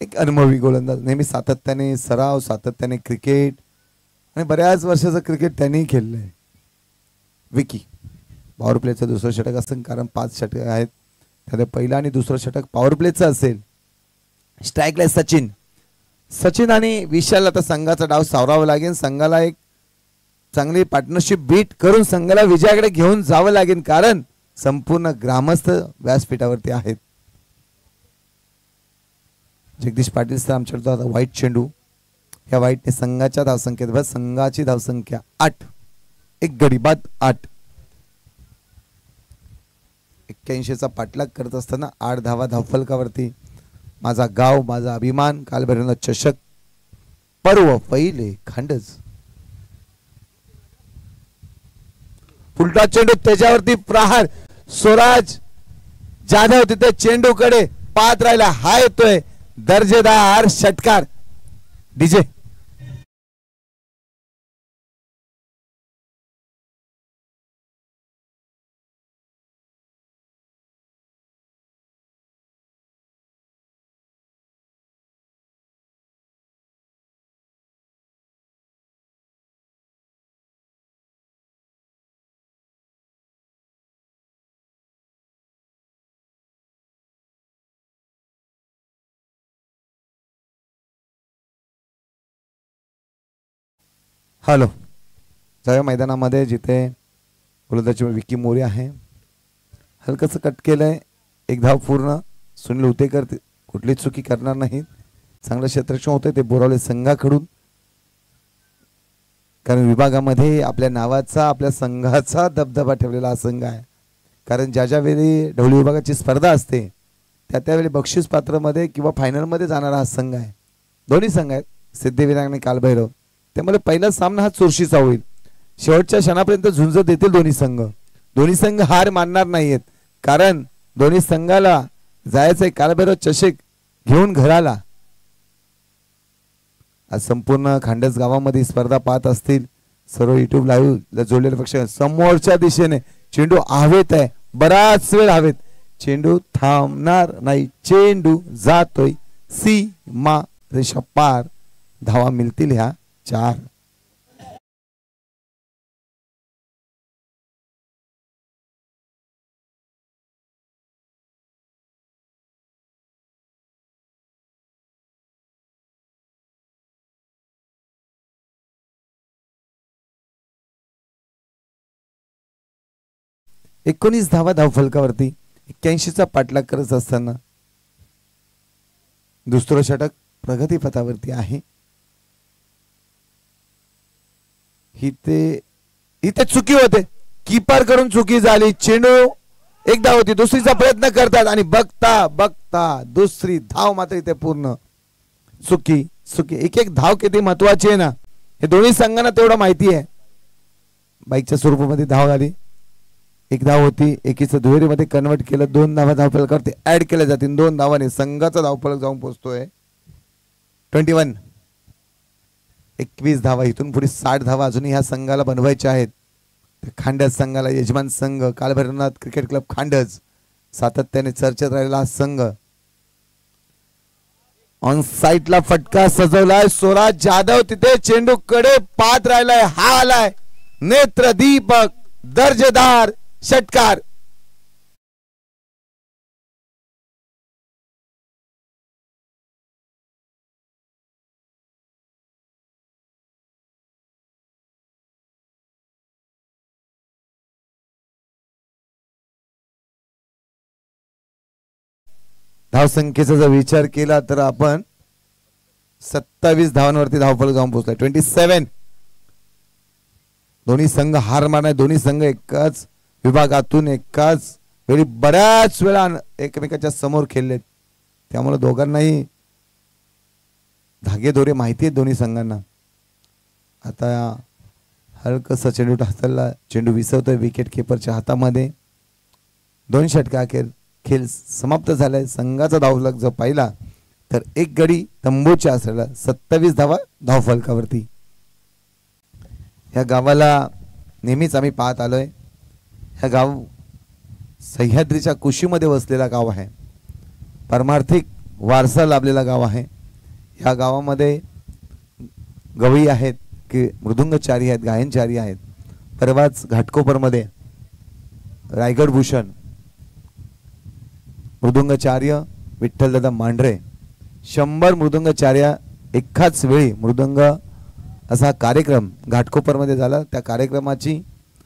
एक अनुभवी गोलंदाज, नेहमी सातत्याने सराव, सातत्याने क्रिकेट आणि बऱ्याच वर्षाचं क्रिकेट त्यांनी खेळलंय. विकी पॉवर प्लेचं दुसरं षटक असेल, कारण 5 षटक आहेत, त्यात पहिलं आणि दुसरं षटक पॉवर प्लेचं असेल. स्ट्राईकला सचिन आणि विशाल. आता संघाचा डाव सावरावा लागेल. संघाला एक चांगली पार्टनरशिप बीट करून संघाला विजयाकडे घेऊन जावं लागेल, कारण संपूर्ण ग्रामस्थ व्यासपीठावरती आहेत. जगदीश पाटील सर आमच्याकडे आता व्हाईट चेंडू. या व्हाईटने संघाच्या धावसंख्येत संघाची धावसंख्या 8. एक गडी बाद 8. 81चा पाठलाग करत असताना 8 धावा धावफलकावरती. माझा गाव माझा अभिमान. कालभैरवनाथ चषक पर्व पहिले खांडच. फुलटा चेंडू, त्याच्यावरती प्रहार. स्वराज जाधव तिथे चेंडूकडे पाहत राहिला. हा येतोय दर्जेदार षटकार. डीजे. हॅलो, जाऊया मैदानामध्ये जिथे गोलंदाजी विकी मोरे आहे. हलकस कट केलंय. एक धाव पूर्ण. सुनील उतेकर कुठली चुकी करणार नाहीत. चांगलं क्षेत्ररक्षण होतंय ते बोरावले संघाकडून. कारण विभागामध्ये आपल्या नावाचा आपल्या संघाचा दबदबा ठेवलेला हा संघ आहे. कारण ज्या वेळी ढवळी विभागाची स्पर्धा असते त्यावेळी बक्षीस पात्रमध्ये किंवा फायनलमध्ये जाणारा हा संघ आहे. दोन्ही संघ आहेत सिद्धिविनायक आणि कालभैरव. त्यामुळे पहिला सामना हा चुरशीचा होईल. शेवटच्या क्षणापर्यंत झुंज देतील दोन्ही संघ. दोन्ही संघ हार मानणार नाहीयेत. कारण दोन्ही संघाला जायचंय कालभैरव चषक घेऊन घराला. आज संपूर्ण खांडस गावामध्ये स्पर्धा पाहत असतील सर्व युट्यूब लाईव्ह जोडलेले पक्ष. समोरच्या दिशेने चेंडू हवेत आहे. बराच वेळ हवेत. चेंडू थांबणार नाही. चेंडू जातोय सीमा रेषा पार. धावा मिळतील ह्या 4. एकोणीस धावा धावफलकावरती. 81चा पाठलाग करत असताना दुसरं षटक प्रगतीपथावरती आहे. इथे चुकी होते. कीपर कडून चुकी झाली. चेंडू एक धाव होती. दुसरीचा प्रयत्न करतात आणि बघता बघता दुसरी धाव मात्र इथे पूर्ण. चुकी चुकी. एक एक धाव किती महत्वाची आहे ना हे दोन्ही संघांना तेवढं माहिती आहे. बाईकच्या स्वरूपामध्ये धाव आली. एक धाव होती. एकीचं दुहेरीमध्ये कन्वर्ट केलं. 2 धावा धावफलकावरती ऍड केल्या जातील. 2 धावाने संघाचा धावफलक जाऊन पोहोचतोय 21. 21 धावा. इथून पुढे 60 धावा अजूनही ह्या संघाला बनवायच्या आहेत. खांडस संघाला यजमान संघ कालभैरवनाथ क्रिकेट क्लब खांडस सातत्याने चर्चेत राहिलेला हा संघ. ऑन साइडला फटका सजवलाय. स्वराज जाधव तिथे चेंडू कडे पाहत राहिलाय. हा आलाय नेत्रदीपक दर्जेदार षटकार. धावसंख्येचा जर विचार केला तर आपण 27 धावांवरती धावफलक जाऊन पोहोचलाय. 27. दोन्ही संघ हार मारणार. दोन्ही संघ एकाच विभागातून एकाच वेळी बऱ्याच वेळा एकमेकांच्या समोर खेळलेत. त्यामुळे दोघांनाही धागेदोरे माहिती आहेत दोन्ही संघांना. आता हलकसा चेंडू हाताला चेंडू विसरतोय विकेट किपरच्या हातामध्ये. 2 षटका अखेर खेळ समाप्त झालाय. संघाचा धावफलक जर पाहिला तर एक गडी तंबूच्या असलेला 27 धावा धावफलकावरती. ह्या गावाला नेहमीच आम्ही पाहत आलोय. ह्या गाव सह्याद्रीच्या कुशीमध्ये वसलेला गाव आहे. परमार्थिक वारसा लाभलेला गाव आहे. ह्या गावामध्ये गवई आहेत की मृदुंगचारी आहेत, गायनचारी आहेत. परवाच घाटकोपरमध्ये रायगड भूषण मृदुंगाचार्य विठ्ठलदादा मांढरे 100 मृदुंगाचार्य एकाच वेळी मृदुंग असा कार्यक्रम घाटकोपरमध्ये झाला. त्या कार्यक्रमाची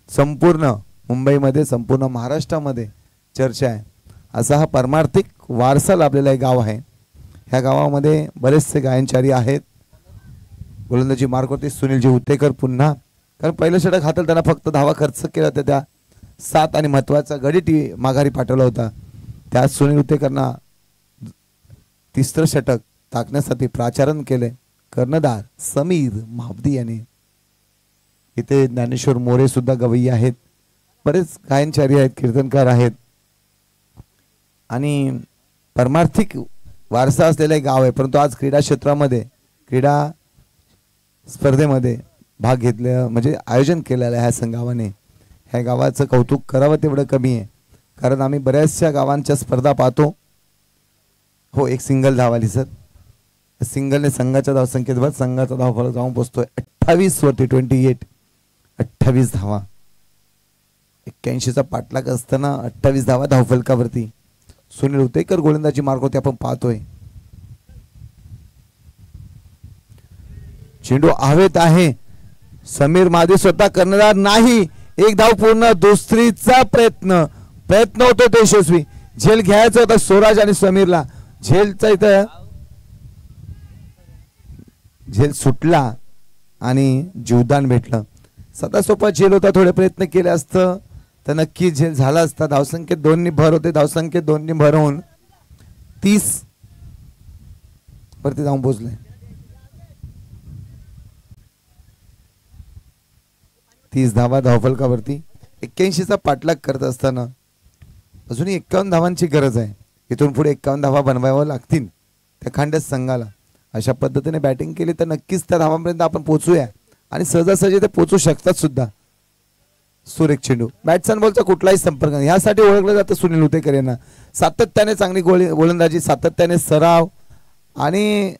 संपूर्ण मुंबईमध्ये संपूर्ण महाराष्ट्रामध्ये चर्चा आहे. असा हा परमार्थिक वारसा लाभलेला एक गाव आहे. ह्या गावामध्ये बरेचसे गायनचारी आहेत. गोलंदाजी मार्गवरती सुनीलजी उतेकर पुन्हा. कारण पहिलं षटक हाताला त्यांना फक्त धावा खर्च केला होता. त्या 7 आणि महत्वाचा गडी माघारी पाठवला होता. त्या सुनील उतेकरना तिसरं षटक टाकण्यासाठी प्राचारण केले कर्णधार समीर महाबदी याने. इथे ज्ञानेश्वर मोरे सुद्धा गवई आहेत. बरेच गायनचारी आहेत, कीर्तनकार आहेत आणि परमार्थिक वारसा असलेले गाव आहे. परंतु आज क्रीडा क्षेत्रामध्ये क्रीडा स्पर्धेमध्ये भाग घेतले म्हणजे आयोजन केलेलं आहे ह्या संघाने. ह्या गावाचं कौतुक करावं तेवढं कमी आहे. कारण आम्ही बऱ्याचशा गावांच्या स्पर्धा पाहतो. हो, एक सिंगल धाव आली सर. सिंगलने संघाच्या धावसंख्येवर संघाचा धावफलक जाऊन पोहोचतोय 28 वरती 28. 28 धावा. 81चा पाठलाग असताना 28 धावा धावफलकावरती. सुनील उतेकर गोलंदाजी मार्गवरती आपण पाहतोय. चेंडू हवेत आहे. समीर महादी स्वतः कर्णधार नाही. एक धाव पूर्ण. दुसरीचा प्रयत्न होतो तो यशस्वी. झेल घ्यायचा होता स्वराज आणि समीरला. झेलचा इथं झेल सुटला आणि जीवदान भेटलं. सदा सोपा झेल होता. थोडे प्रयत्न केले असतं तर नक्की झेल झाला असता. धावसंख्येत 2 भर होते. धावसंख्येत 2 भर होऊन 30 वरती जाऊन पोहोचले. 30 धावा धावफलकावरती. 81चा पाठलाग करत असताना अजूनही 51 धावांची गरज आहे. इथून पुढे 51 धावा बनवाव्या लागतील त्या खांडस संघाला. अशा पद्धतीने बॅटिंग केली तर नक्कीच त्या धावांपर्यंत आपण पोहोचूया आणि सहजासहजी ते पोहोचू शकतात सुद्धा. सुरेख चेंडू. बॅट्समन बॉलचा कुठलाही संपर्क नाही. यासाठी ओळखलं जातं सुनील उतेकर यांना. सातत्याने चांगली गोलंदाजी, सातत्याने सराव आणि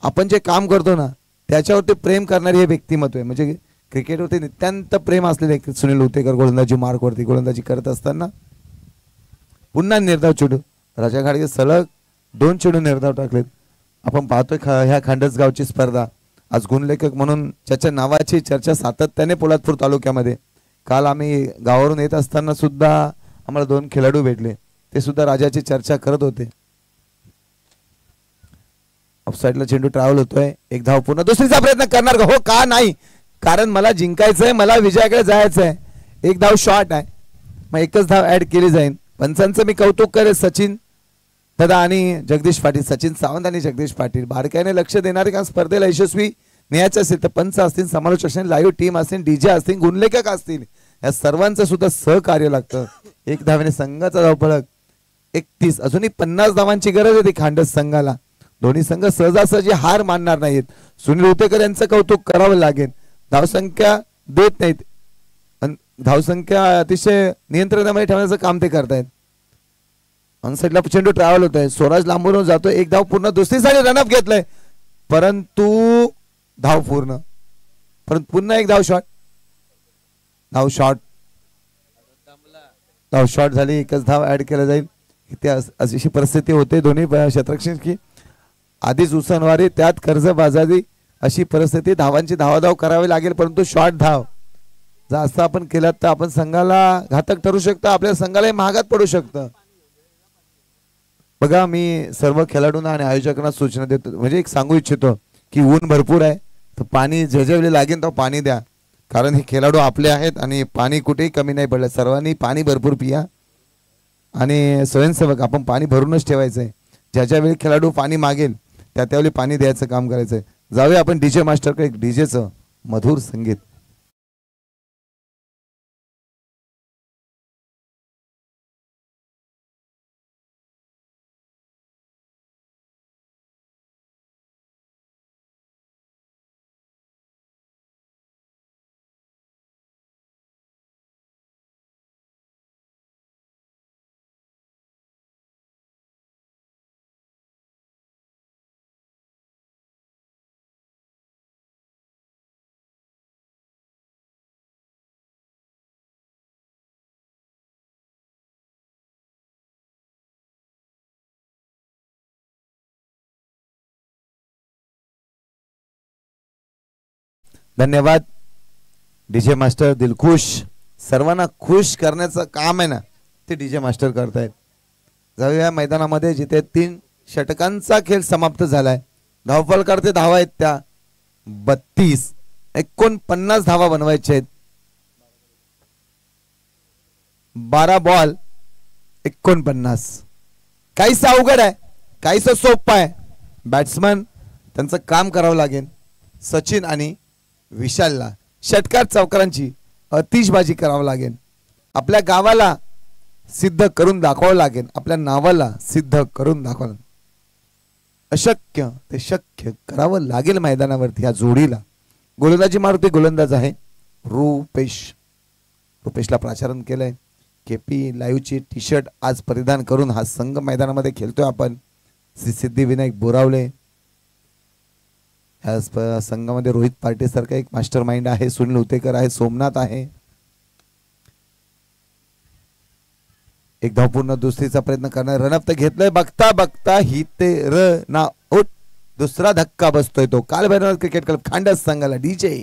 आपण जे काम करतो ना त्याच्यावरती प्रेम करणारे हे व्यक्तिमत्व आहे. म्हणजे क्रिकेटवरती नित्यांत प्रेम असलेले सुनील उतेकर गोलंदाजी मार्कवरती गोलंदाजी करत असताना पुन्हा निर्धाव चेंडू. राजा घाडगे सलग 2 चेंडू निर्धाव टाकलेत. आपण पाहतोय ह्या खांडसगावची स्पर्धा. आज गुणलेखक म्हणून ज्याच्या नावाची चर्चा सातत्याने पोलादपूर तालुक्यामध्ये. काल आम्ही गावावरून येत असताना सुद्धा आम्हाला 2 खेळाडू भेटले. ते सुद्धा राजाची चर्चा करत होते. ऑफसाईडला चेंडू ट्रॅव्हल होतोय. एक धाव पूर्ण. दुसरीचा प्रयत्न करणार का? हो का नाही? कारण मला जिंकायचंय, मला विजयाकडे जायचंय. एक धाव शॉर्ट आहे. मग एकच धाव ऍड केली जाईल. पंचांचं मी कौतुक करेन. सचिन दादा आणि जगदीश पाटील. सचिन सावंत आणि जगदीश पाटील बारकाईने लक्ष देणारे. कारण स्पर्धेला यशस्वी न्यायचं असेल तर पंच असतील, समालोचक असतील, लाईव्ह टीम असतील, डीजे असतील, गुणलेखक असतील, या सर्वांचं सुद्धा सहकार्य लागतं. 1 धावेने संघाचा धावफलक 31. अजूनही 50 धावांची गरज आहे ती खांडस संघाला. दोन्ही संघ सहजासहजी हार मानणार नाहीत. सुनील उतेकर यांचं कौतुक करावं लागेल. धावसंख्या देत नाहीत. धावसंख्या अतिशय नियंत्रणामध्ये ठेवण्याचं काम ते करतायत. ऑनसाईडला चेंडू ट्रॅव्हल होत आहे. स्वराज लांबून जातोय. एक धाव पूर्ण. दुसरीसाठी रनअप घेतलंय परंतु धाव पूर्ण. परंतु पुन्हा एक धाव शॉट. धाव शॉट झाली. एकच धाव ऍड केला जाईल. इथे अशी परिस्थिती होते दोन्ही क्षेत्ररक्षक की आधीच उसनवारी त्यात कर्जबाजारी अशी परिस्थिती. धावांची धावाधाव करावी लागेल परंतु शॉर्ट धाव जर असं आपण केलं तर आपण संघाला घातक ठरू शकतं. आपल्या संघालाही महागात पडू शकतं. बघा मी सर्व खेळाडूंना आणि आयोजकांना सूचना देतो. म्हणजे एक सांगू इच्छितो की ऊन भरपूर आहे तर पाणी जे लागेल तर पाणी द्या. कारण हे खेळाडू आपले आहेत आणि पाणी कुठेही कमी नाही पडलं. सर्वांनी पाणी भरपूर पिया आणि स्वयंसेवक आपण पाणी भरूनच ठेवायचं आहे. ज्याच्या वेळी खेळाडू पाणी मागेल त्यावेळी पाणी द्यायचं काम करायचं आहे. जाऊया आपण डीजे मास्टरकडे. एक डीजेचं मधुर संगीत. धन्यवाद डीजे मास्टर दिलखुश. सर्वांना खुश करण्याचं काम आहे ना ते डीजे मास्टर करतायत. जाऊया मैदानामध्ये जिथे 3 षटकांचा खेळ समाप्त झालाय. धावफलकाचे धावा आहेत त्या 32. 49 धावा बनवायच्या आहेत. 12 बॉल 49. काहीसं अवघड आहे, काहीसं सोपं आहे. बॅट्समन त्यांचं काम करावं लागेल. सचिन आणि विशालला षटकार चौकारांची अतिशबाजी करावं लागेल. आपल्या गावाला सिद्ध करून दाखवावं लागेल. आपल्या नावाला सिद्ध करून दाखवावं. अशक्य ते शक्य करावं लागेल मैदानावरती. या जोडीला गोलंदाजी मारुती गोलंदाज आहे रुपेशला प्राचारण केलंय. केपी लाईव्हची टी शर्ट आज परिधान करून हा संघ मैदानामध्ये खेळतोय आपण. श्री सिद्धिविनायक बोरावले. ह्या संघामध्ये रोहित पार्टी सारखा एक मास्टर माइंड आहे. सुनील उतेकर आहे. सोमनाथ आहे. एक धाव पूर्ण. दुसरीचा प्रयत्न करणार. रनअप तर घेतलंय. बघता बघता ही ते रन आउट. दुसरा धक्का बसतोय तो कालभैरवनाथ क्रिकेट क्लब खांडस संघाला. डीजे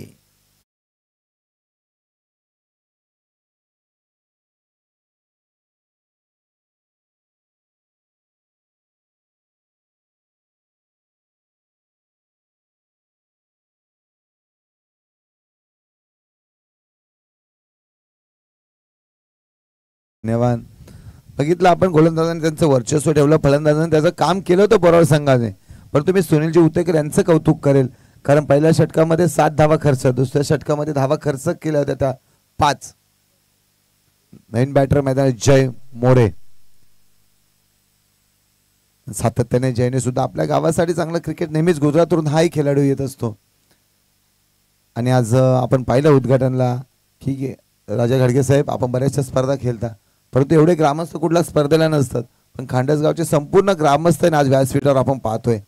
धन्यवाद. बघितलं आपण गोलंदाजांनी त्यांचं वर्चस्व ठेवलं, फलंदाजांनी त्याचं काम केलं होतं बरोबर संघाने. परंतु मी सुनीलजी उतेकर यांचं कौतुक करेल, कारण पहिल्या षटकामध्ये 7 धावा खर्च, दुसऱ्या षटकामध्ये धावा खर्च केल्या होत्या त्या 5. नवीन बॅटर मैदानात जय मोरे. सातत्याने जयने सुद्धा आपल्या गावासाठी चांगलं क्रिकेट, नेहमीच गुजरातवरून हाही खेळाडू येत असतो. आणि आज आपण पाहिलं उद्घाटनला की राजा घाडगे साहेब, आपण बऱ्याचशा स्पर्धा खेळता, परंतु एवढे ग्रामस्थ कुठल्या स्पर्धेला नसतात, पण खांडसगावचे संपूर्ण ग्रामस्थ आज व्यासपीठावर आपण पाहतोय.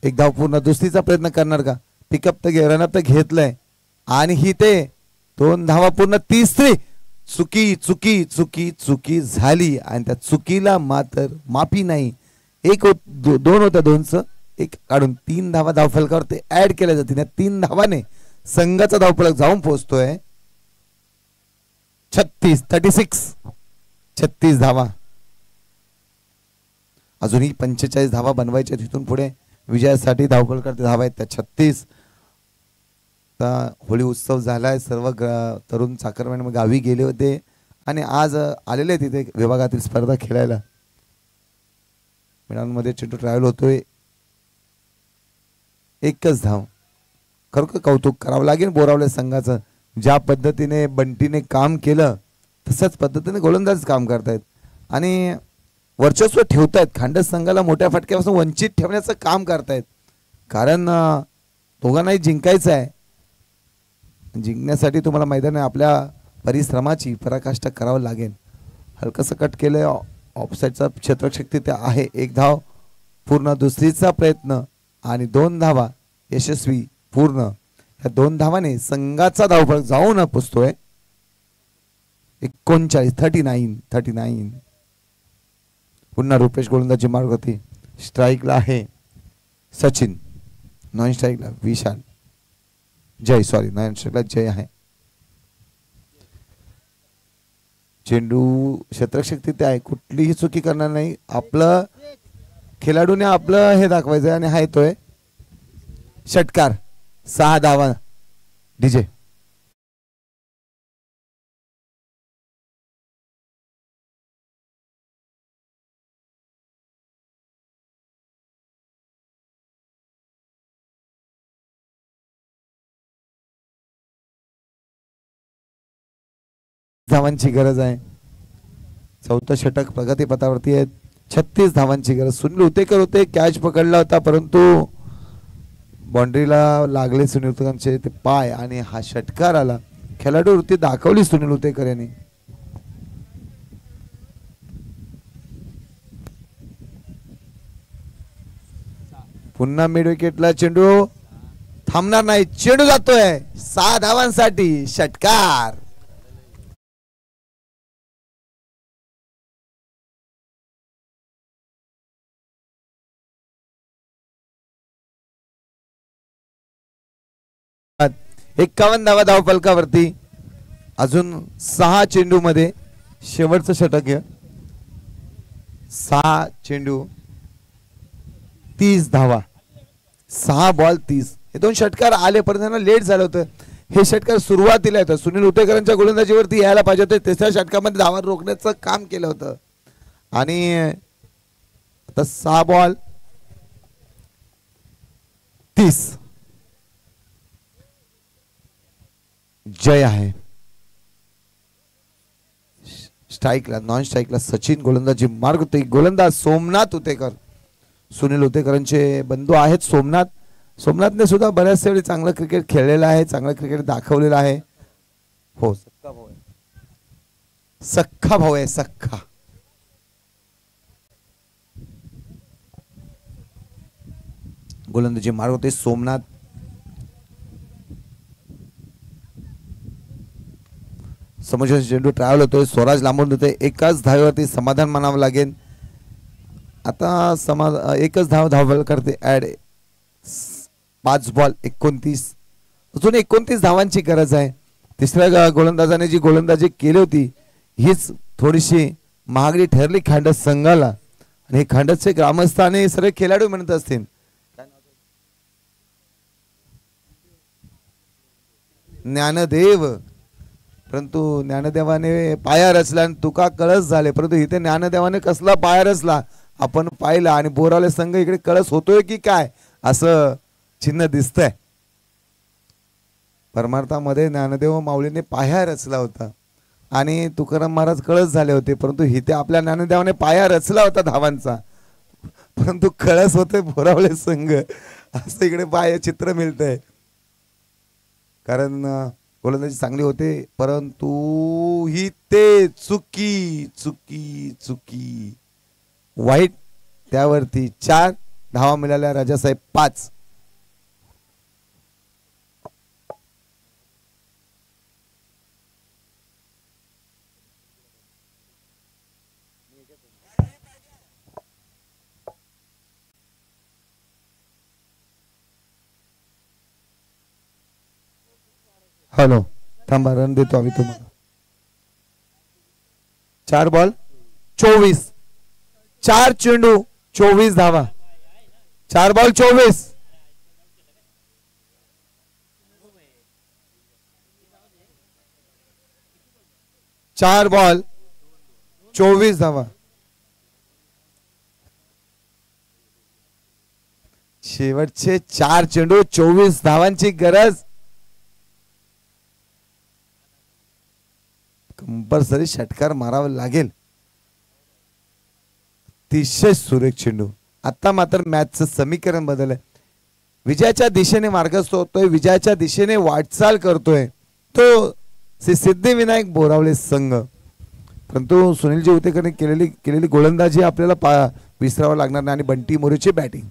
एक धाव पूर्ण, दुसरीचा प्रयत्न करणार का? पिकअप तर रनअप तर घेतलंय आणि ही ते 2 धावा पूर्ण, तिसरी चुकी चुकी चुकी चुकी झाली आणि त्या चुकीला मात्र माफी नाही. 2 होत्या, 2चं 1 काढून 3 धावा धावफलकावर ते ऍड केल्या जातील. या 3 धावाने संघाचा धावफलक जाऊन पोहोचतोय 36 धावा. अजूनही 45 धावा बनवायच्या, तिथून पुढे विजयासाठी धावफलक धावा आहेत त्या 36. होळी उत्सव झालाय, सर्व तरुण चाकरमानी गावी गेले होते आणि आज आलेले तिथे विभागातील स्पर्धा खेळायला. मैदानामध्ये चिंटू ट्रॅव्हल होतोय. 1च धाव. खरोखर कौतुक करावं लागेल बोरावले संघाचं. ज्या पद्धतीने बंटीने काम केलं तशाच पद्धतीने गोलंदाज काम करतायत आणि वर्चस्व ठेवतायत. खांडस संघाला मोठ्या फटक्यापासून वंचित ठेवण्याचं काम करतायत, कारण दोघांनाही जिंकायचं आहे. जिंकण्यासाठी तुम्हाला मैदान आपल्या परिश्रमाची पराकाष्ठा करावं लागेल. हलकंसं कट केलंय, ऑफसाईडचा क्षेत्रशक्ती ते आहे. 1 धाव पूर्ण, दुसरीचा प्रयत्न आणि 2 धावा यशस्वी पूर्ण. या 2 धावाने संघाचा धावफलक जाऊन पोचतोय 39. पुन्हा रुपेश गोलंदाजी मार्ग होती. स्ट्राईकला आहे सचिन, नॉन स्ट्राईकला विशाल, जय जय आहे. चेंडू क्षेत्रशक्ती ते आहे, कुठलीही चुकी करणार नाही. आपलं खेळाडूने आपलं हे दाखवायचं आणि हा येतोय षटकार. 6 धावा डीजे. धावांची गरज आहे. 4थं षटक प्रगतीपथावरती आहे. 36 धावांची गरज. सुनील उतेकर होते, कॅच पकडला होता, परंतु बाउंड्रीला लागले सुनील उतेकरांचे ते पाय आणि हा षटकार आला. खेळाडू वृत्ती दाखवली सुनील उतेकर यांनी. पुन्हा मिड विकेटला चेंडू थांबणार नाही, चेंडू जातोय 6 धावांसाठी. षटकार. एकावन्न धावा धावफलकावरती. अजून 6 चेंडू मध्ये शेवटचं षटक आहे. 6 चेंडू 30 धावा, 6 बॉल 30. हे 2 षटकार आले, परंतु लेट झालं होतं. हे षटकार सुरुवातीला येतं. सुनील उतेकरांच्या गोलंदाजीवरती यायला पाहिजे होते. 3ऱ्या षटकामध्ये धावा रोखण्याचं काम केलं होतं आणि आता 6 बॉल 30. जय आहे. स्ट्राईकला, नॉन स्ट्राईकला सचिन गोलंदाजी मार्ग होते. गोलंदाज सोमनाथ उतेकर, सुनील उतेकरांचे बंधू आहेत. सोमनाथने सुद्धा बऱ्याच वेळी चांगलं क्रिकेट खेळलेलं आहे, चांगलं क्रिकेट दाखवलेलं आहे. हो, सख्खा भाऊ आहे. सख्खा भाऊ आहे, सख्खा. गोलंदाजी मार्ग होते सोमनाथ. समोरचा चेंडू ट्रॅव्हल होतोय. स्वराज लांबून होते. 1च धावेवरती समाधान मानावं लागेल. आता एकच धाव करते ऍड. 5 बॉल 29. अजून 29 धावांची गरज आहे. 3ऱ्या गोलंदाजाने जी गोलंदाजी केली होती हीच थोडीशी महागडी ठरली खांडस संघाला. आणि हे खांडसचे ग्रामस्थ आणि सर्व खेळाडू म्हणत असतील. ज्ञानदेव परंतु ज्ञानदेवाने पाया रचला आणि तुका कळस झाले, परंतु इथे ज्ञानदेवाने कसला पाया रचला आपण पाहिला आणि बोरावले संघ इकडे कळस होतोय की काय असं चिन्ह दिसतंय. परमार्थामध्ये ज्ञानदेव माऊलीने पाया रचला होता आणि तुकाराम महाराज कळस झाले होते, परंतु इथे आपल्या ज्ञानदेवाने पाया रचला होता धावांचा, परंतु कळस होते बोरावले संघ असं इकडे पाय चित्र मिळतंय. कारण गोलंदाजी चांगली होते, परंतु ही ते चुकी चुकी चुकी वाईट. त्यावरती 4 धावा मिळाल्या, राजासाहेब 5. हॅलो थांबा, रन देतो आम्ही तुम्हाला. 4 बॉल 24, 4 चेंडू 24 धावा. 4 बॉल 24. चार बॉल 24 धावा. शेवटचे 4 चेंडू 24 धावांची गरज. कंपल्सरी षटकार मारावा लागेल. अतिशय सुरेख चेंडू. आता मात्र मॅचचं समीकरण बदललंय. विजयाच्या दिशेने मार्गस्थ होतोय, विजयाच्या दिशेने वाटचाल करतोय तो सिद्धिविनायक बोरावले संघ. परंतु सुनीलजी उतेकरने केलेली गोलंदाजी आपल्याला विसरावं लागणार नाही. आणि बंटी मोरेची बॅटिंग.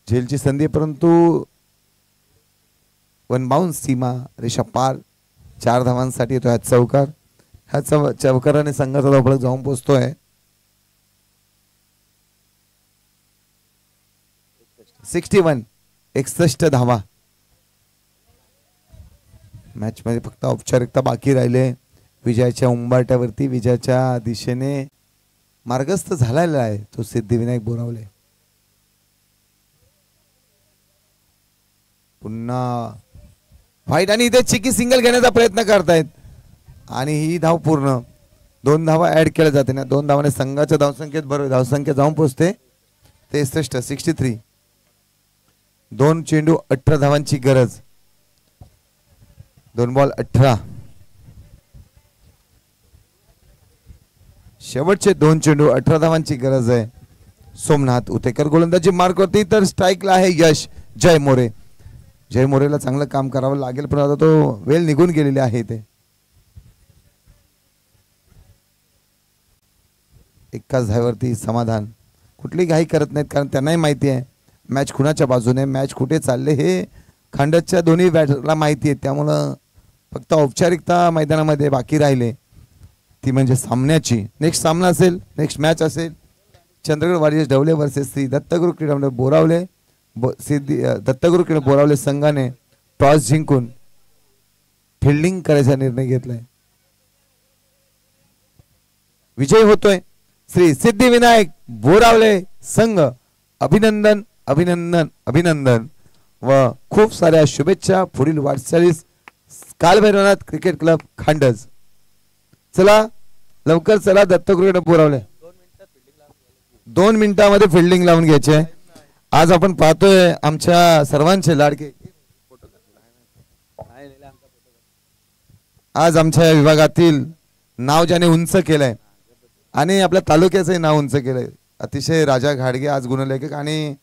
झेलची संधी, परंतु 1 बाउन्स सीमा रेषा पार. 4 धावांसाठी येतो हा चौकार. ह्या चौकाराने संघाचा धावफलक जाऊन पोहोचतोय 61 धावा. मॅच मध्ये फक्त औपचारिकता बाकी राहिले. विजयाच्या उंबारट्यावरती विजयाच्या दिशेने मार्गस्थ झालेला आहे तो सिद्धिविनायक बोरावले. पुन्हा वाईट आणि इथे चिकी सिंगल घेण्याचा प्रयत्न करतायत आणि ही धाव पूर्ण. 2 धावा ऍड केल्या जाते ना. 2 धावाने संघाच्या धावसंख्येत बरोबर धावसंख्या जाऊन पोहोचते 63. 2 चेंडू 18 धावांची गरज. 2 बॉल 18. शेवटचे 2 चेंडू 18 धावांची गरज आहे. सोमनाथ उतेकर गोलंदाजी मार्क वरती, तर स्ट्राईकला आहे यश जय मोरे. जय मोरेला चांगलं काम करावं लागेल, पण आता तो वेळ निघून गेलेली आहे. ते एकाच धावेवरती समाधान. कुठली घाई करत नाहीत, कारण त्यांनाही माहिती आहे मॅच कुणाच्या बाजूने, मॅच कुठे चालले हे खांडच्या दोन्ही बॅटरला माहिती आहे. त्यामुळं फक्त औपचारिकता मैदानामध्ये बाकी राहिले, ती म्हणजे सामन्याची. नेक्स्ट सामना असेल, नेक्स्ट मॅच असेल चंद्रगड वारियर्स ढवळे वर्सेस श्री दत्तगुरु क्रीडा मंडळ बोरावले. दत्तगुरु क्रीडा बोरावले संघाने टॉस जिंकून फिल्डिंग करायचा निर्णय घेतलाय. विजय होतोय श्री सिद्धिविनायक बोरावले संघ. अभिनंदन अभिनंदन अभिनंदन व खूप साऱ्या शुभेच्छा पुढील वाटचालीस. Kalbhairavnath cricket club खांडज. चला लवकर चला. दत्तगुरु बोरावले 2 मिनिटांमध्ये फिल्डिंग लावून घ्यायचे. आज आपण पाहतोय आमच्या सर्वांचे लाडके, आज आमच्या विभागातील नाव ज्याने उंच केलंय आणि आपल्या तालुक्याचंही नाव उंच केलंय, अतिशय राजा घाडगे आज गुणलेखक आणि